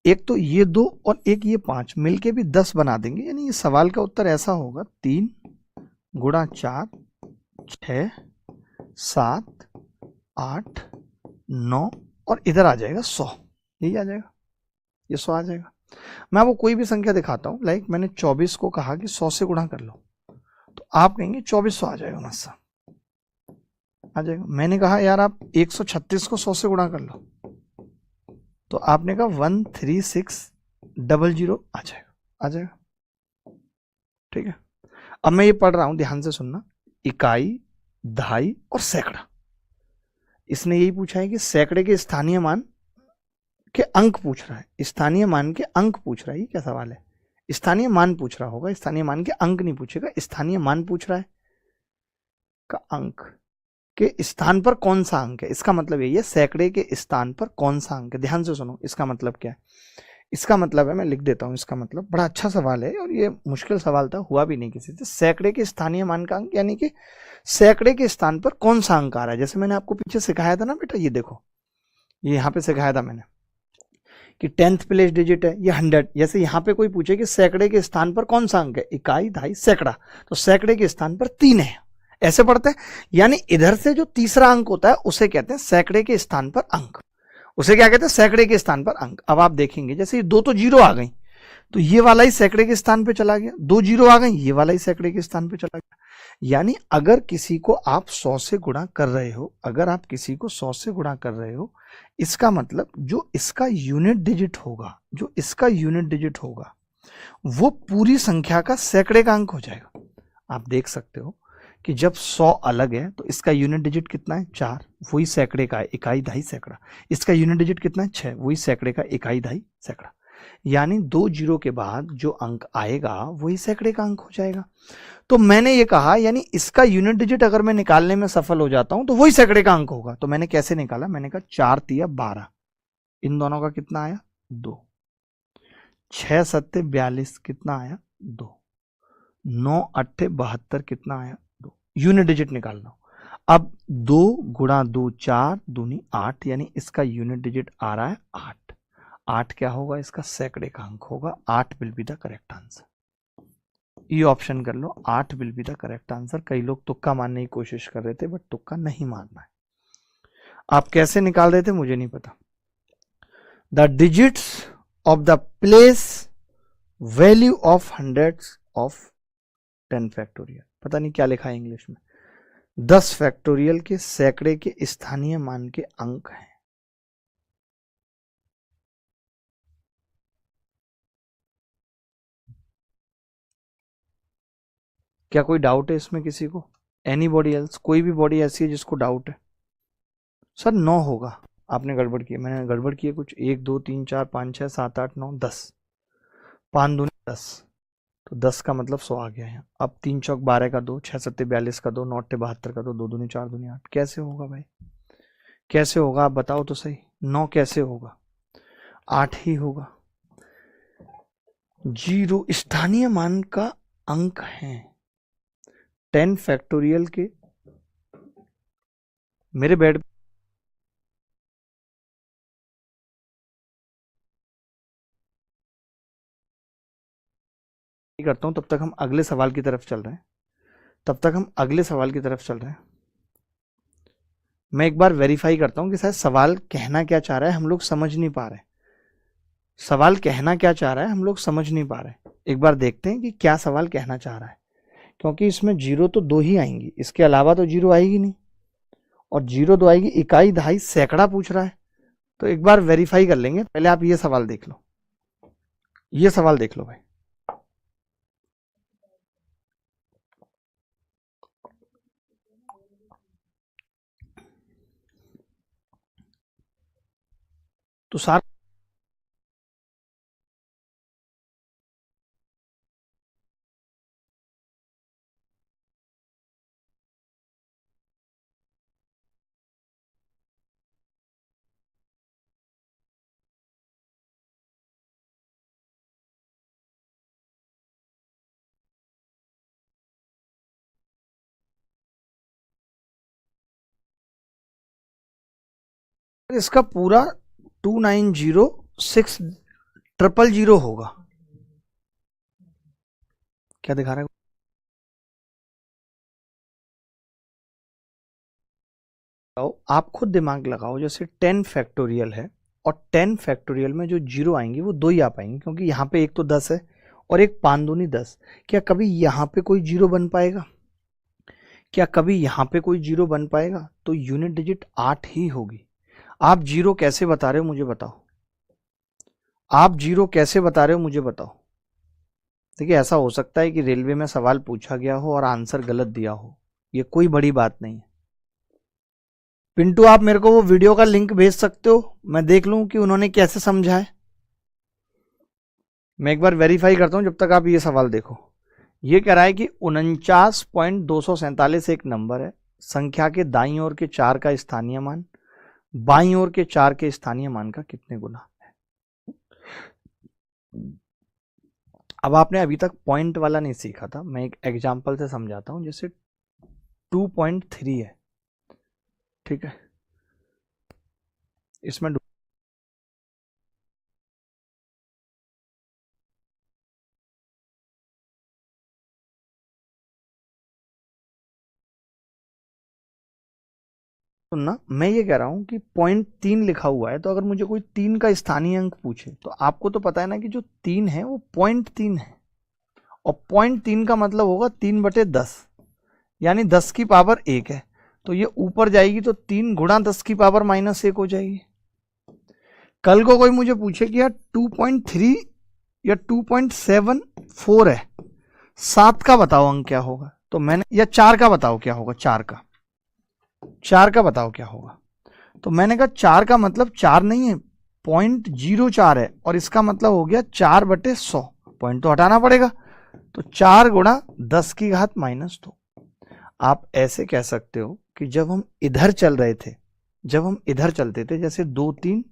एक तो ये 2 और एक ये 5 मिलके भी 10 बना देंगे, यानी ये सवाल का उत्तर ऐसा होगा 3 गुणा 4 6 7 8 9 और इधर आ जाएगा 100। यही आ जाएगा, ये 100 आ जाएगा। मैं आपको कोई भी संख्या दिखाता हूं, लाइक मैंने 24 को कहा कि 100 से गुणा कर लो, तो आप कहेंगे 2400 आ जाएगा, मस्सा आ जाएगा। मैंने कहा यार आप 136 को 100 से गुणा कर लो, तो आपने कहा 13600 आ जाएगा, आ जाएगा, ठीक है। अब मैं ये पढ़ रहा हूं, ध्यान से सुनना। इकाई, दहाई और सैकड़ा। इसने यही पूछा है कि सैकड़े के स्थानीय मान के अंक पूछ रहा है, स्थानीय मान के अंक पूछ रहा है। ये क्या सवाल है, स्थानीय मान पूछ रहा होगा, स्थानीय मान के अंक नहीं पूछेगा, स्थानीय मान पूछ रहा है का अंक के स्थान पर कौन सा अंक है। इसका मतलब यही है सैकड़े के स्थान पर कौन सा अंक है। ध्यान से सुनो, इसका मतलब क्या है। इसका मतलब है, मैं लिख देता हूं इसका मतलब, बड़ा अच्छा सवाल है और ये मुश्किल सवाल था, हुआ भी नहीं किसी से। सैकड़े के स्थानीय मान का अंक, यानी कि सैकड़े के स्थान पर कौन सा अंक आ रहा है। जैसे मैंने आपको पीछे सिखाया था ना बेटा, ये देखो, ये यहाँ पे सिखाया था मैंने कि 10th प्लेस डिजिट है, ये 100। जैसे यहाँ पे कोई पूछे कि सैकड़े के स्थान पर कौन सा अंक है, इकाई, दहाई, सैकड़ा, तो सैकड़े के स्थान पर 3 है, ऐसे पढ़ते हैं। यानी इधर से जो तीसरा अंक होता है उसे कहते हैं सैकड़े के स्थान पर अंक, उसे क्या कहते हैं, सैकड़े के स्थान पर अंक। अब आप देखेंगे जैसे ये 2 तो 0 आ गई, तो ये वाला ही सैकड़े के स्थान पे चला गया। 2 0 आ गई, ये वाला ही सैकड़े के स्थान पे चला गया। यानी अगर किसी को आप 100 से गुणा कर रहे हो, अगर आप किसी को 100 से गुणा कर रहे हो, इसका मतलब जो इसका यूनिट डिजिट होगा, जो इसका यूनिट डिजिट होगा, वो पूरी संख्या का सैकड़े का अंक हो जाएगा। आप देख सकते हो कि जब 100 अलग है तो इसका यूनिट डिजिट कितना है, 4, वही सैकड़े का है, इकाई, दहाई, सैकड़ा। इसका यूनिट डिजिट कितना है, 6, वही सैकड़े का, इकाई, दहाई, सैकड़ा। यानी 2 0 के बाद जो अंक आएगा वही सैकड़े का अंक हो जाएगा। तो मैंने ये कहा, यानी इसका यूनिट डिजिट अगर मैं निकालने में सफल हो जाता हूं तो वही सैकड़े का अंक होगा। तो मैंने कैसे निकाला, मैंने कहा 4 तिया 12, इन दोनों का कितना आया, 2। 6 7 42 कितना आया, 2। 9 8 72 कितना आया, 2। यूनिट डिजिट निकालना। अब 2 गुणा 2 4 दूनी 8, यानी इसका यूनिट डिजिट आ रहा है 8। 8 क्या होगा, इसका सैकड़े का अंक होगा। 8 will be the correct answer. ये ऑप्शन कर लो, 8 will be the correct answer. कई लोग तुक्का मारने की कोशिश कर रहे थे, बट तुक्का नहीं मारना है। आप कैसे निकाल रहे थे मुझे नहीं पता। The digits of the place value of hundreds of 10 factorial, पता नहीं क्या लिखा है इंग्लिश में। 10 फैक्टोरियल के सैकड़े के स्थानीय मान के अंक हैं। क्या कोई डाउट है इसमें किसी को, एनी बॉडी एल्स, कोई भी बॉडी ऐसी है जिसको डाउट है। सर 9 होगा, आपने गड़बड़ की, मैंने गड़बड़ की है कुछ। 1 2 3 4 5 6 7 8 9 10, 5 दूनी 10, तो 10 का मतलब 100 आ गया है। अब 3 चौक 12 का 2, 6 7 42 का 2, 9 8 72 का 2, 2 दूनी 4 दूनी 8। कैसे होगा भाई, कैसे होगा आप बताओ तो सही। 9 कैसे होगा, 8 ही होगा। 0 स्थानीय मान का अंक है। 10 फैक्टोरियल के मेरे बेड करता हूं, तब तक हम अगले सवाल की तरफ चल रहे हैं, तब तक हम अगले सवाल की तरफ चल रहे हैं। मैं एक बार वेरीफाई करता हूं कि शायद सवाल कहना क्या चाह रहा है हम लोग समझ नहीं पा रहे। सवाल कहना क्या चाह रहा है हम लोग समझ नहीं पा रहे। एक बार देखते हैं कि क्या सवाल कहना चाह रहा है, क्योंकि इसमें जीरो तो 2 ही आएंगी, इसके अलावा तो जीरो आएगी नहीं, और जीरो 2 आएगी, इकाई दहाई सैकड़ा पूछ रहा है। तो एक बार वेरीफाई कर लेंगे। पहले आप ये सवाल देख लो, ये सवाल देख लो भाई। तो सारा इसका पूरा 2906000 होगा। क्या दिखा रहा है? आप खुद दिमाग लगाओ। जैसे 10 फैक्टोरियल है, और 10 फैक्टोरियल में जो जीरो आएंगे वो 2 ही आ पाएंगे, क्योंकि यहाँ पे एक तो 10 है और एक 5 दूनी 10। क्या कभी यहाँ पे कोई जीरो बन पाएगा? क्या कभी यहाँ पे कोई जीरो बन पाएगा? तो यूनिट डिजिट 8 ही होगी। आप जीरो कैसे बता रहे हो मुझे बताओ, आप जीरो कैसे बता रहे हो मुझे बताओ। देखिए, ऐसा हो सकता है कि रेलवे में सवाल पूछा गया हो और आंसर गलत दिया हो, ये कोई बड़ी बात नहीं है। पिंटू, आप मेरे को वो वीडियो का लिंक भेज सकते हो, मैं देख लूं कि उन्होंने कैसे समझा है। मैं एक बार वेरीफाई करता हूं, जब तक आप ये सवाल देखो। ये कह रहा है कि 49.247 एक नंबर है, संख्या के दाईं ओर के 4 का स्थानीय मान बाईं ओर के 4 के स्थानीय मान का कितने गुना है। अब आपने अभी तक पॉइंट वाला नहीं सीखा था, मैं एक एग्जांपल से समझाता हूं। जैसे 2.3 है, ठीक है, इसमें सुनना, मैं ये कह रहा हूं कि 0.3 लिखा हुआ है, तो अगर मुझे कोई 3 का स्थानीय अंक पूछे, तो आपको तो पता है ना कि जो 3 है वो 0.3 है, और 0.3 का मतलब होगा 3/10, यानी 10 की पावर 1 है। तो ये ऊपर जाएगी तो 3 गुणा 10 की पावर -1 हो जाएगी। कल को कोई मुझे पूछे कि यार 2.3 या 2.74 है, 7 का बताओ अंक क्या होगा, तो मैंने, या 4 का बताओ क्या होगा, 4 का बताओ क्या होगा, तो मैंने कहा 4 का मतलब 4 नहीं है, 0.04 है, और इसका मतलब हो गया 4/100। पॉइंट तो हटाना पड़ेगा, तो 4 गुणा 10 की घात -2। आप ऐसे कह सकते हो कि जब हम इधर चल रहे थे, जब हम इधर चलते थे, जैसे 2 3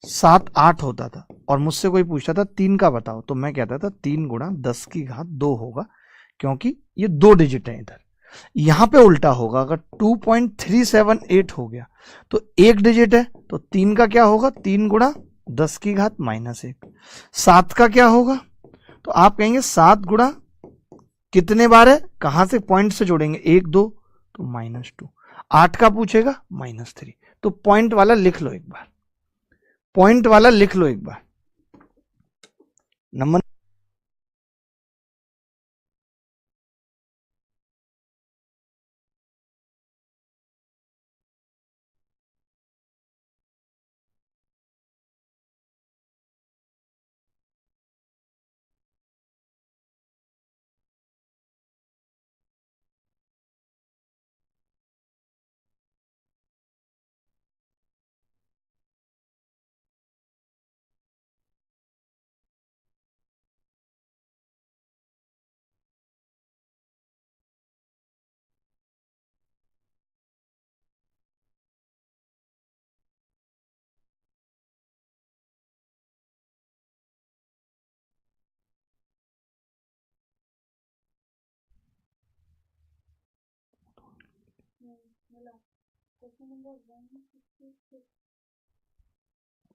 7 8 होता था, और मुझसे कोई पूछता था 3 का बताओ, तो मैं कहता था 3 गुणा 10 की घात 2 होगा, क्योंकि ये 2 डिजिट है। इधर यहां पे उल्टा होगा, अगर 2.378 हो गया तो 1 डिजिट है, तो 3 का क्या होगा, 3 गुणा 10 की घात -1। 7 का क्या होगा, तो आप कहेंगे 7 गुणा कितने बार है, कहां से पॉइंट से जोड़ेंगे, 1 2, तो -2। 8 का पूछेगा -3। तो पॉइंट वाला लिख लो एक बार, पॉइंट वाला लिख लो एक बार। नंबर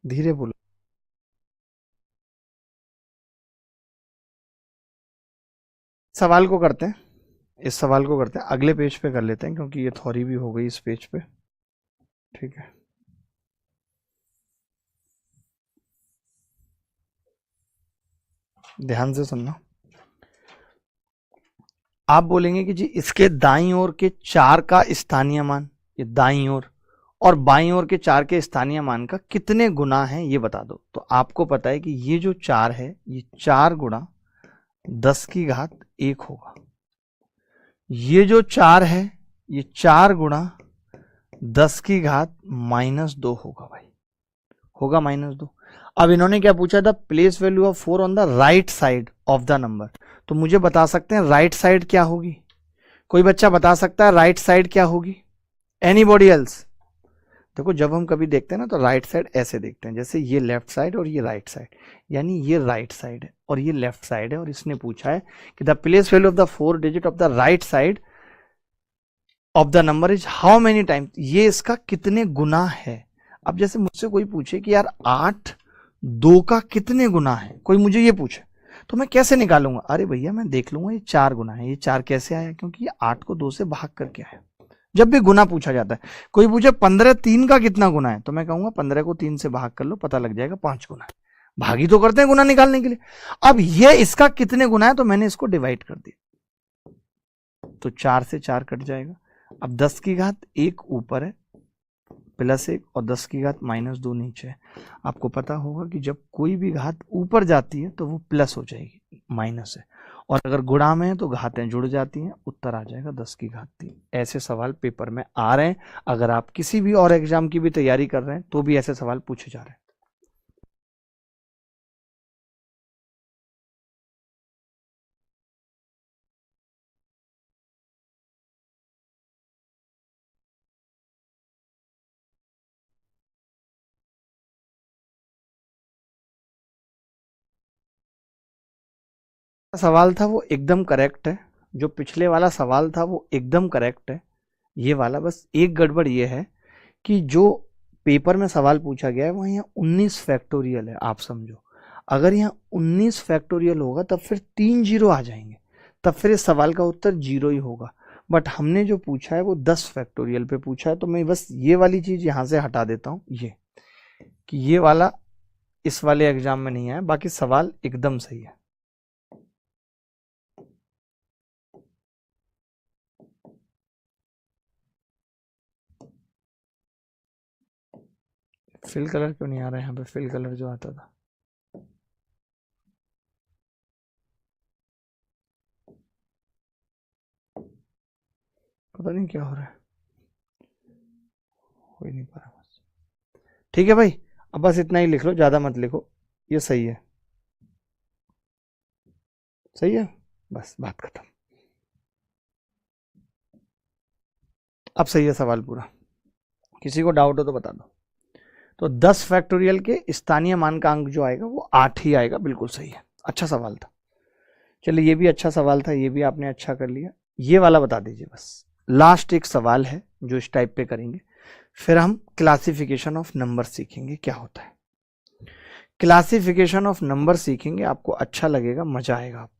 धीरे बोलो। सवाल को करते हैं, इस सवाल को करते हैं, अगले पेज पे कर लेते हैं, क्योंकि ये थ्योरी भी हो गई इस पेज पे, ठीक है। ध्यान से सुनना। आप बोलेंगे कि जी इसके दाईं ओर के 4 का स्थानीय मान, ये दाईं ओर, और बाईं ओर के 4 के स्थानीय मान का कितने गुना है ये बता दो। तो आपको पता है कि ये जो 4 है ये 4 गुणा 10 की घात 1 होगा। ये जो 4 है ये 4 गुणा 10 की घात -2 होगा भाई, होगा -2। अब इन्होंने क्या पूछा था, place value of 4 on the right side of the number. तो मुझे बता सकते हैं राइट साइड क्या होगी? कोई बच्चा बता सकता है राइट साइड क्या होगी? Anybody else? देखो जब हम कभी देखते हैं ना तो राइट साइड ऐसे देखते हैं, जैसे ये लेफ्ट साइड और ये राइट साइड, यानी ये राइट साइड है और ये लेफ्ट साइड है, और इसने पूछा है कि the place value of the 4 digit of the right side of the number is how many times, ये इसका कितने गुना है। अब जैसे मुझसे कोई पूछे कि यार 8 2 का कितने गुना है, कोई मुझे ये पूछे, तो मैं कैसे निकालूंगा? अरे भैया मैं देख लूंगा ये 4 गुना है। ये 4 कैसे आया? क्योंकि ये 8 को 2 से भाग करके आया। जब भी गुना पूछा जाता है, कोई पूछे 15 3 का कितना गुना है, तो मैं कहूंगा 15 को 3 से भाग कर लो, पता लग जाएगा 5 गुना है। भागी तो करते हैं गुना निकालने के लिए। अब ये इसका कितने गुना है, तो मैंने इसको डिवाइड कर दिया, तो 4 से 4 कट जाएगा। अब 10 की घात 1 ऊपर है +1 और 10 की घात -2 नीचे है। आपको पता होगा कि जब कोई भी घात ऊपर जाती है तो वो प्लस हो जाएगी, माइनस है, और अगर गुणा में है तो घातें जुड़ जाती हैं, उत्तर आ जाएगा 10 की घात 3। ऐसे सवाल पेपर में आ रहे हैं। अगर आप किसी भी और एग्जाम की भी तैयारी कर रहे हैं तो भी ऐसे सवाल पूछे जा रहे हैं। सवाल था वो एकदम करेक्ट है, जो पिछले वाला सवाल था वो एकदम करेक्ट है, ये वाला बस एक गड़बड़ ये है कि जो पेपर में सवाल पूछा गया है वो यहाँ 19 फैक्टोरियल है। आप समझो, अगर यहाँ 19 फैक्टोरियल होगा तब फिर 3 जीरो आ जाएंगे, तब फिर इस सवाल का उत्तर 0 ही होगा। बट हमने जो पूछा है वो 10 फैक्टोरियल पे पूछा है, तो मैं बस ये वाली चीज यहाँ से हटा देता हूँ, ये कि ये वाला इस वाले एग्जाम में नहीं आया, बाकी सवाल एकदम सही है। फिल कलर क्यों नहीं आ रहा है यहाँ पे? फिल कलर जो आता था, पता नहीं क्या हो रहा है, हो ही नहीं पा रहा। बस ठीक है भाई, अब बस इतना ही लिख लो, ज्यादा मत लिखो, ये सही है, सही है, बस बात खत्म। अब सही है सवाल पूरा, किसी को डाउट हो तो बता दो। तो 10 फैक्टोरियल के स्थानीय मान का अंक जो आएगा वो 8 ही आएगा, बिल्कुल सही है। अच्छा सवाल था, चलिए ये भी अच्छा सवाल था, ये भी आपने अच्छा कर लिया। ये वाला बता दीजिए बस, लास्ट एक सवाल है जो इस टाइप पे करेंगे, फिर हम क्लासिफिकेशन ऑफ नंबर सीखेंगे क्या होता है। क्लासिफिकेशन ऑफ नंबर सीखेंगे, आपको अच्छा लगेगा, मजा आएगा आपको।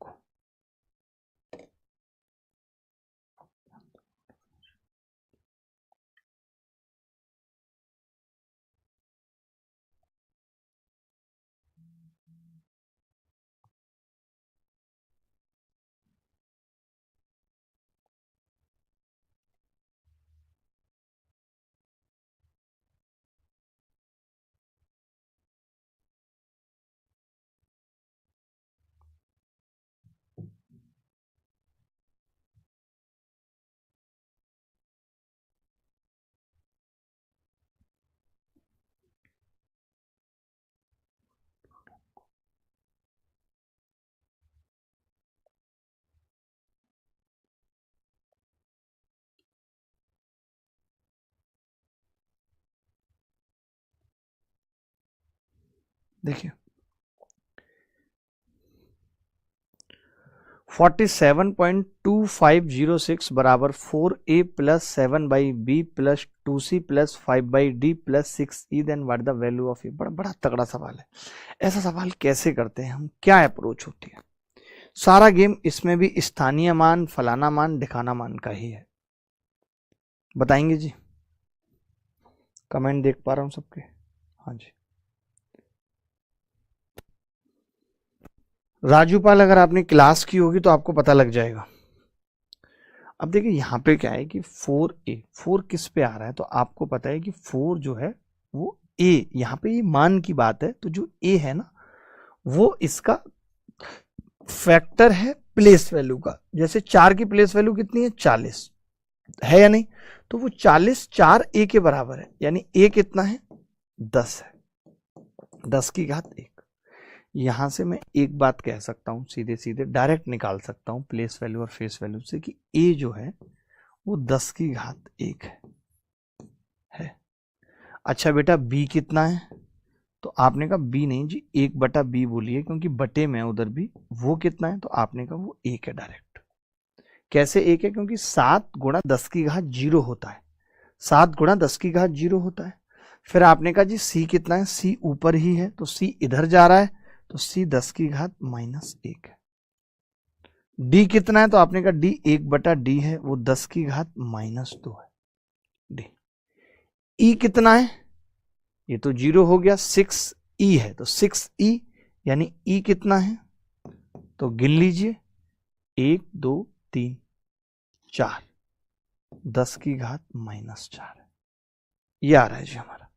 देखिए 47.2506 बराबर 4a plus 7/b plus 2c plus 5/d plus 6e, then what the value of A. बड़ा बड़ा तगड़ा सवाल है। ऐसा सवाल कैसे करते हैं हम, क्या अप्रोच होती है? सारा गेम इसमें भी स्थानीय मान, फलाना मान, ढिकाना मान का ही है। बताएंगे जी? कमेंट देख पा रहा हूं सबके, हाँ जी। राजूपाल अगर आपने क्लास की होगी तो आपको पता लग जाएगा। अब देखिए यहाँ पे क्या है कि 4a, 4 किस पे आ रहा है, तो आपको पता है कि 4 जो है वो a, यहाँ पे ये मान की बात है, तो जो a है ना वो इसका फैक्टर है प्लेस वैल्यू का। जैसे 4 की प्लेस वैल्यू कितनी है, 40 है या नहीं, तो वो 40 4 a के बराबर है, यानी a कितना है, 10 है, 10 की घात 1। यहां से मैं एक बात कह सकता हूं, सीधे सीधे डायरेक्ट निकाल सकता हूं प्लेस वैल्यू और फेस वैल्यू से, कि a जो है वो 10 की घात 1 है। अच्छा बेटा b कितना है, तो आपने कहा b नहीं जी, 1/b बोलिए, क्योंकि बटे में उधर भी, वो कितना है, तो आपने कहा वो 1 है डायरेक्ट। कैसे 1 है, क्योंकि 7 गुणा 10 की घात 0 होता है, 7 गुणा 10 की घात 0 होता है। फिर आपने कहा जी c कितना है, c ऊपर ही है, तो c इधर जा रहा है, तो c 10 की घात -1 है। d कितना है, तो आपने कहा d 1/d है, वो 10 की घात -2 है d। e कितना है, ये तो 0 हो गया, 6e है, तो 6e, यानी e कितना है, तो गिन लीजिए, 1 2 3 4, 10 की घात -4 है। ये आ रहा है जी हमारा।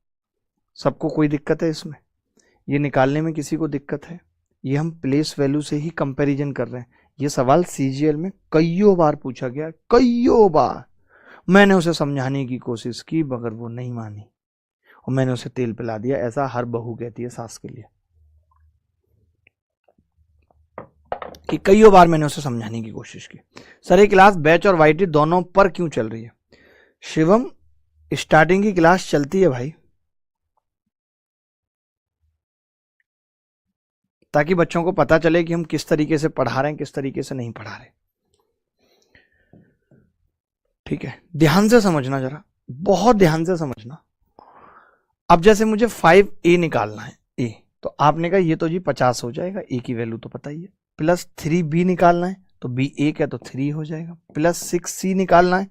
सबको कोई दिक्कत है इसमें, ये निकालने में किसी को दिक्कत है? ये हम प्लेस वैल्यू से ही कंपैरिजन कर रहे हैं। ये सवाल सीजीएल में कईयों बार पूछा गया, कईयों बार। मैंने उसे समझाने की कोशिश की मगर वो नहीं मानी, और मैंने उसे तेल पिला दिया, ऐसा हर बहू कहती है सास के लिए, कि कईयों बार मैंने उसे समझाने की कोशिश की। सर ये क्लास बैच और वाईटी दोनों पर क्यों चल रही है? शिवम, स्टार्टिंग की क्लास चलती है भाई, ताकि बच्चों को पता चले कि हम किस तरीके से पढ़ा रहे हैं, किस तरीके से नहीं पढ़ा रहे। ठीक है, ध्यान से समझना, जरा बहुत ध्यान से समझना। अब जैसे मुझे 5a निकालना है, a, तो आपने कहा ये तो जी 50 हो जाएगा, a की वैल्यू तो पता ही है। प्लस 3b निकालना है, तो b 1 है तो 3 हो जाएगा। प्लस 6c निकालना है,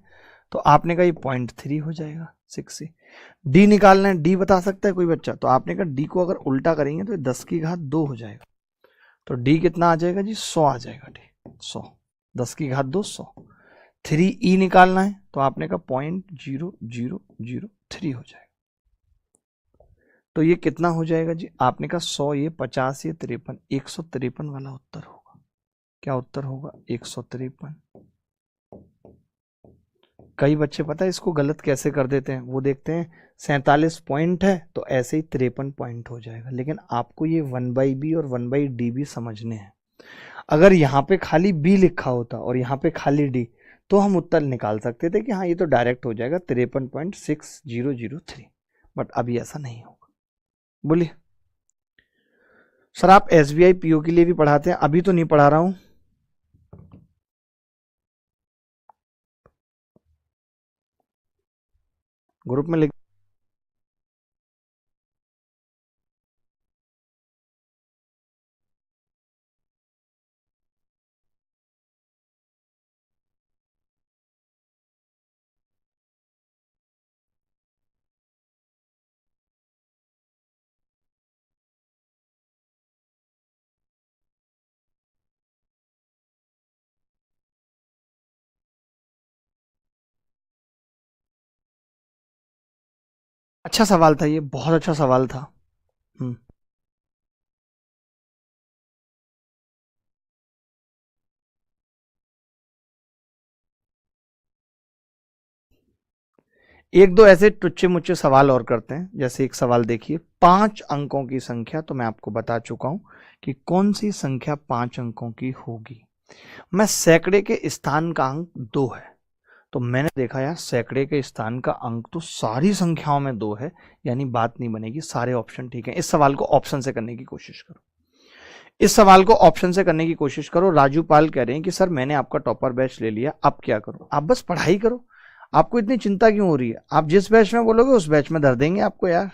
तो आपने कहा ये 0.3 हो जाएगा 6c। d निकालना है, d बता सकता है कोई बच्चा, तो आपने कहा d को अगर उल्टा करेंगे तो 10 की घात 2 हो जाएगा, तो d कितना आ जाएगा जी, 100 आ जाएगा d, 100, 10 की घात 2 100। 3e निकालना है, तो आपने कहा 0.0003 हो जाएगा, तो ये कितना हो जाएगा जी, आपने कहा 100, ये 50, ये 53, 153 वाला उत्तर होगा। क्या उत्तर होगा, 153। कई बच्चे पता है इसको गलत कैसे कर देते हैं, वो देखते हैं 47 पॉइंट है तो ऐसे ही 53 पॉइंट हो जाएगा, लेकिन आपको ये 1/b और 1/d भी समझने हैं। अगर यहाँ पे खाली b लिखा होता और यहाँ पे खाली d, तो हम उत्तर निकाल सकते थे कि हाँ ये तो डायरेक्ट हो जाएगा 53.6003, बट अभी ऐसा नहीं होगा। बोलिए सर आप SBI PO के लिए भी पढ़ाते हैं? अभी तो नहीं पढ़ा रहा हूं, ग्रुप में लिख। अच्छा सवाल था ये, बहुत अच्छा सवाल था। हम्म, एक दो ऐसे टुच्चे मुच्चे सवाल और करते हैं। जैसे एक सवाल देखिए, 5 अंकों की संख्या, तो मैं आपको बता चुका हूं कि कौन सी संख्या 5 अंकों की होगी। मैं सैकड़े के स्थान का अंक 2 है, तो मैंने देखा यार सैकड़े के स्थान का अंक तो सारी संख्याओं में 2 है, यानी बात नहीं बनेगी, सारे ऑप्शन ठीक है। इस सवाल को ऑप्शन से करने की कोशिश करो, इस सवाल को ऑप्शन से करने की कोशिश करो। राजू पाल कह रहे हैं कि सर मैंने आपका टॉपर बैच ले लिया, अब क्या करूं? आप बस पढ़ाई करो, आपको इतनी चिंता क्यों हो रही है? आप जिस बैच में बोलोगे उस बैच में धर देंगे आपको यार।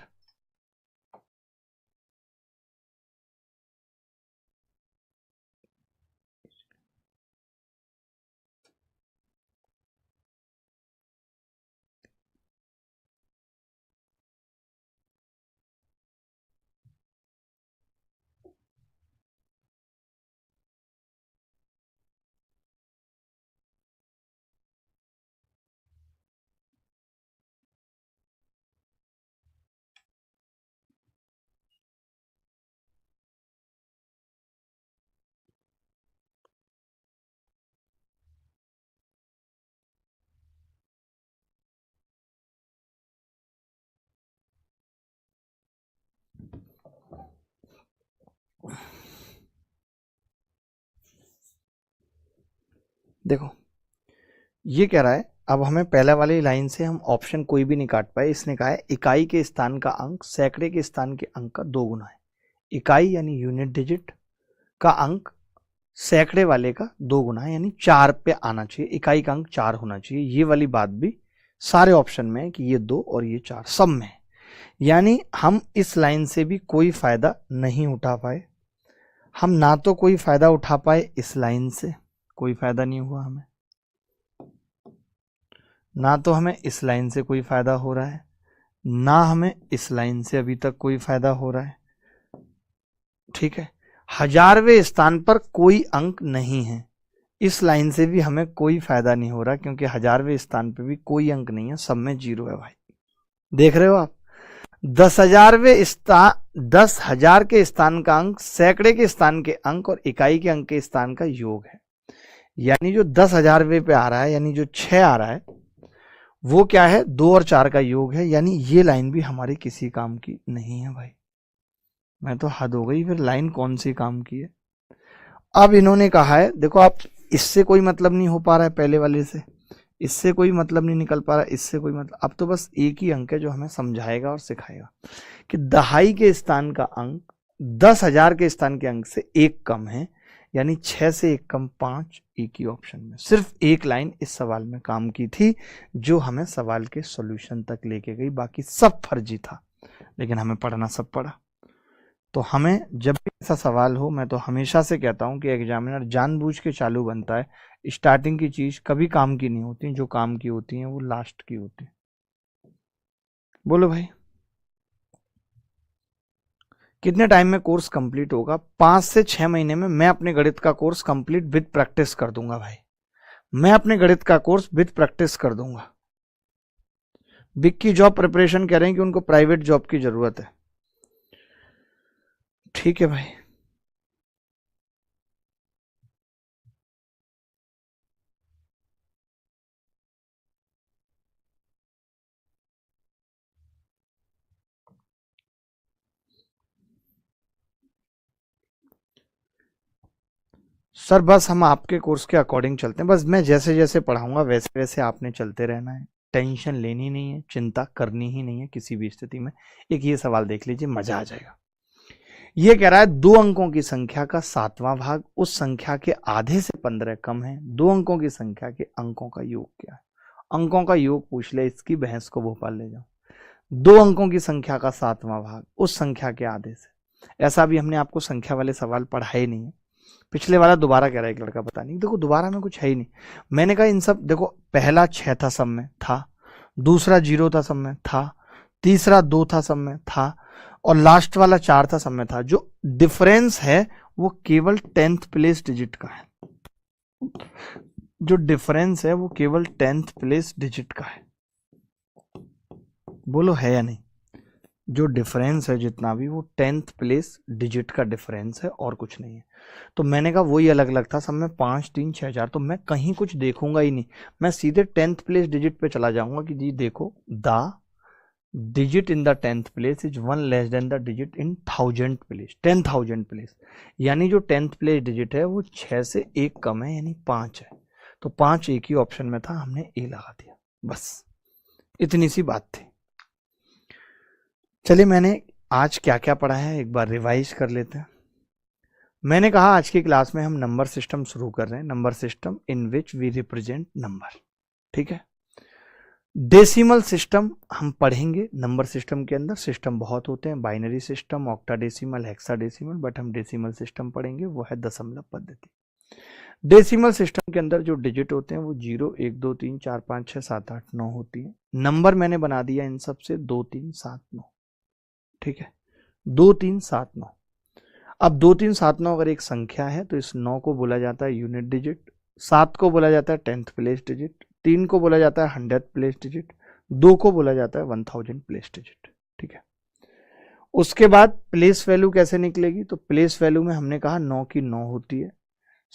देखो ये कह रहा है, अब हमें पहले वाली लाइन से हम ऑप्शन कोई भी नहीं काट पाए। इसने कहा है इकाई के स्थान का अंक सैकड़े के स्थान के अंक का 2 गुना है। इकाई यानी यूनिट डिजिट का अंक सैकड़े वाले का 2 गुना है, यानी 4 पे आना चाहिए। इकाई का अंक 4 होना चाहिए। ये वाली बात भी सारे ऑप्शन में है कि ये 2 और ये 4 सब में है। यानी हम इस लाइन से भी कोई फायदा नहीं उठा पाए। हम ना तो कोई फायदा उठा पाए इस लाइन से, कोई फायदा नहीं हुआ हमें, ना तो हमें इस लाइन से कोई फायदा हो रहा है, ना हमें इस लाइन से अभी तक कोई फायदा हो रहा है। ठीक है, 1000वें स्थान पर कोई अंक नहीं है। इस लाइन से भी हमें कोई फायदा नहीं हो रहा क्योंकि 1000वें स्थान पर भी कोई अंक नहीं है, सब में 0 है भाई। देख रहे हो आप, 10,000 के स्थान का अंक सैकड़े के स्थान के अंक और इकाई के अंक के स्थान का योग है। यानी जो 10,000वें पे आ रहा है, यानी जो 6 आ रहा है, वो क्या है, 2 और 4 का योग है। यानी ये लाइन भी हमारे किसी काम की नहीं है भाई। मैं तो हद हो गई, फिर लाइन कौन सी काम की है। अब इन्होंने कहा है, देखो आप, इससे कोई मतलब नहीं हो पा रहा है, पहले वाले से इससे कोई मतलब नहीं निकल पा रहा, इससे कोई मतलब, अब तो बस एक ही अंक है जो हमें समझाएगा और सिखाएगा कि दहाई के स्थान का अंक 10,000 के स्थान के अंक से 1 कम है, यानी 6 से 1 कम 5। एक ही ऑप्शन में सिर्फ एक लाइन इस सवाल में काम की थी जो हमें सवाल के सॉल्यूशन तक लेके गई, बाकी सब फर्जी था, लेकिन हमें पढ़ना सब पड़ा। तो हमें जब भी ऐसा सवाल हो, मैं तो हमेशा से कहता हूं कि एग्जामिनर जानबूझ के चालू बनता है। स्टार्टिंग की चीज कभी काम की नहीं होती, जो काम की होती है वो लास्ट की होती है। बोलो भाई, कितने टाइम में कोर्स कंप्लीट होगा? 5 से 6 महीने में मैं अपने गणित का कोर्स कंप्लीट विद प्रैक्टिस कर दूंगा भाई। मैं अपने गणित का कोर्स विद प्रैक्टिस कर दूंगा। बिग की जॉब प्रिपरेशन कह रहे हैं कि उनको प्राइवेट जॉब की जरूरत है। ठीक है भाई, सर बस हम आपके कोर्स के अकॉर्डिंग चलते हैं, बस मैं जैसे जैसे पढ़ाऊंगा वैसे वैसे आपने चलते रहना है। टेंशन लेनी नहीं है, चिंता करनी ही नहीं है किसी भी स्थिति में। एक ये सवाल देख लीजिए, मजा आ जाएगा। ये कह रहा है 2 अंकों की संख्या का 7वां भाग उस संख्या के आधे से 15 कम है। 2 अंकों की संख्या के अंकों का योग क्या है? अंकों का योग पूछ ले, इसकी बहस को भोपाल ले जाओ। 2 अंकों की संख्या का 7वां भाग उस संख्या के आधे से। ऐसा भी हमने आपको संख्या वाले सवाल पढ़ाए नहीं है। पिछले वाला दोबारा कह रहा है एक लड़का, पता नहीं, देखो दोबारा में कुछ है ही नहीं। मैंने कहा इन सब, देखो पहला 6 था सब में था, दूसरा 0 था सब में था, तीसरा 2 था सब में था, और लास्ट वाला 4 था सब में था। जो डिफरेंस है वो केवल 10th प्लेस डिजिट का है। जो डिफरेंस है वो केवल 10th प्लेस डिजिट का है। बोलो है या नहीं? जो डिफरेंस है जितना भी, वो 10th प्लेस डिजिट का डिफरेंस है और कुछ नहीं है। तो मैंने कहा वही अलग अलग था सब में 5, 3, 6, 4, तो मैं कहीं कुछ देखूंगा ही नहीं, मैं सीधे 10th प्लेस डिजिट पे चला जाऊंगा कि जी देखो, the digit in the 10th place is 1 less than the digit in 1000th place, 10,000 place. यानी जो 10th प्लेस डिजिट है वो 6 से 1 कम है, यानी 5 है। तो 5 एक ही ऑप्शन में था, हमने ए लगा दिया, बस इतनी सी बात थी। चलिए, मैंने आज क्या क्या पढ़ा है एक बार रिवाइज कर लेते हैं। मैंने कहा आज की क्लास में हम नंबर सिस्टम शुरू कर रहे हैं, number system in which we represent number. ठीक है, डेसिमल सिस्टम हम पढ़ेंगे। नंबर सिस्टम के अंदर सिस्टम बहुत होते हैं, बाइनरी सिस्टम, ऑक्टाडेसिमल, हेक्साडेसिमल, बट हम डेसिमल सिस्टम पढ़ेंगे, वो है दशमलव पद्धति। डेसिमल सिस्टम के अंदर जो डिजिट होते हैं वो 0, 1, 2, 3, 4, 5, 6, 7, 8, 9 होती है। नंबर मैंने बना दिया इन सब से 2, 3, 7, 9। ठीक है, 2, 3, 7, 9। अब 2, 3, 7, 9 अगर एक संख्या है तो इस 9 को बोला जाता है यूनिट डिजिट, 7 को बोला जाता है 10th प्लेस डिजिट, 3 को बोला जाता है 100th प्लेस डिजिट, 2 को बोला जाता है 1000 प्लेस डिजिट। ठीक है, उसके बाद प्लेस वैल्यू कैसे निकलेगी? तो प्लेस वैल्यू में हमने कहा 9 की 9 होती है,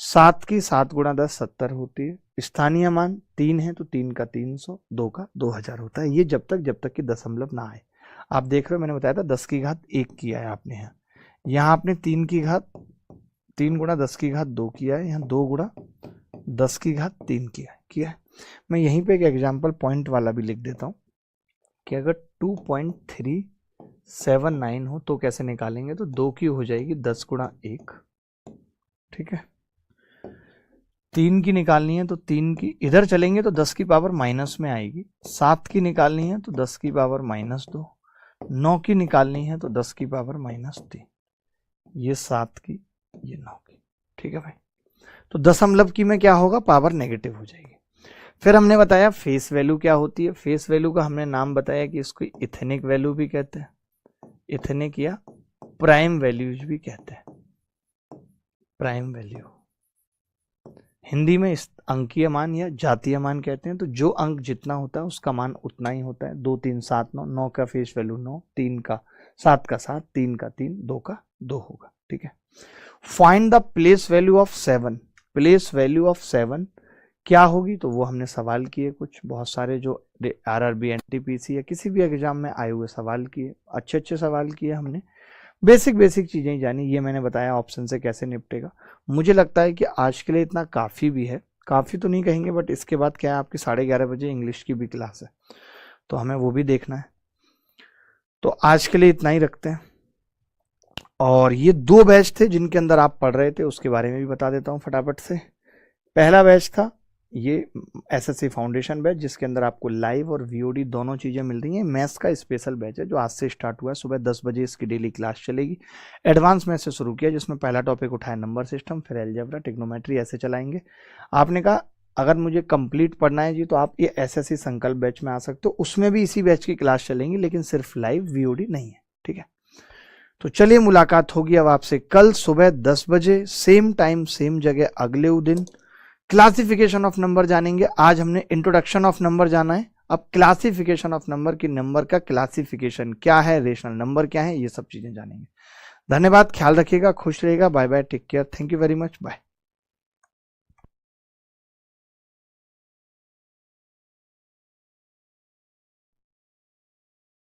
7 की 7 गुणा 10 70 होती है, स्थानीय मान 3 है तो 3 का 300, 2 का 2000 होता है। ये जब तक कि दशमलव ना आए। आप देख रहे हो, मैंने बताया था 10 की घात 1 किया है आपने यहाँ, यहाँ आपने 3 की घात 3 गुणा 10 की घात 2 किया है, यहाँ 2 गुणा 10 की घात 3 किया है। मैं यहीं पे एक एग्जाम्पल पॉइंट वाला भी लिख देता हूँ कि अगर 2.379 हो तो कैसे निकालेंगे, तो 2 की हो जाएगी 10 गुणा 1, ठीक है। 3 की निकालनी है तो 3 की इधर चलेंगे तो 10 की पावर माइनस में आएगी। 7 की निकालनी है तो 10 की पावर -2। 9 की निकालनी है तो 10 की पावर -3। ये 7 की, ये 9 की, ठीक है भाई। तो दशमलव की में क्या होगा, पावर नेगेटिव हो जाएगी। फिर हमने बताया फेस वैल्यू क्या होती है। फेस वैल्यू का हमने नाम बताया कि इसको इथेनिक वैल्यू भी कहते हैं, इथेनिक या प्राइम वैल्यूज भी कहते हैं। प्राइम वैल्यू हिंदी में इस अंकीय मान या जातीय मान कहते हैं। तो जो अंक जितना होता है उसका मान उतना ही होता है। 2 3 7 9, 9 का फेस वैल्यू 9, 3 का 7 का 7, 3 का 3, 2 का 2 होगा, ठीक है। Find the place value of 7। Place value of 7 क्या होगी, तो वो हमने सवाल किए कुछ बहुत सारे, जो आरआरबी एनटीपीसी या किसी भी एग्जाम में आए हुए सवाल किए, अच्छे सवाल किए हमने। बेसिक चीजें जानी, ये मैंने बताया ऑप्शन से कैसे निपटेगा। मुझे लगता है कि आज के लिए इतना काफी भी है, काफी तो नहीं कहेंगे, बट इसके बाद क्या है, आपकी 11:30 बजे इंग्लिश की भी क्लास है, तो हमें वो भी देखना है। तो आज के लिए इतना ही रखते हैं। और ये 2 बैच थे जिनके अंदर आप पढ़ रहे थे, उसके बारे में भी बता देता हूँ फटाफट से। पहला बैच था ये एसएससी फाउंडेशन बैच, जिसके अंदर आपको लाइव और वीओडी दोनों चीजें मिल रही हैं। मैथ्स का स्पेशल बैच है जो आज से स्टार्ट हुआ है, सुबह 10 बजे इसकी डेली क्लास चलेगी। एडवांस मैथ्स से शुरू किया, जिसमें पहला टॉपिक उठाया नंबर सिस्टम, फिर अलजेब्रा, ट्रिग्नोमेट्री, ऐसे चलाएंगे। आपने कहा अगर मुझे कंप्लीट पढ़ना है जी, तो आप ये एसएससी संकल्प बैच में आ सकते हो, उसमें भी इसी बैच की क्लास चलेंगी, लेकिन सिर्फ लाइव, वीओडी नहीं है, ठीक है। तो चलिए मुलाकात होगी अब आपसे कल सुबह 10 बजे, सेम टाइम सेम जगह, अगले दिन क्लासिफिकेशन ऑफ नंबर जानेंगे। आज हमने इंट्रोडक्शन ऑफ नंबर जाना है, अब क्लासिफिकेशन ऑफ नंबर की, नंबर का क्लासिफिकेशन क्या है, रेशनल नंबर क्या है, ये सब चीजें जानेंगे। धन्यवाद, ख्याल रखिएगा, खुश रहिएगा, bye bye, take care, thank you very much, bye.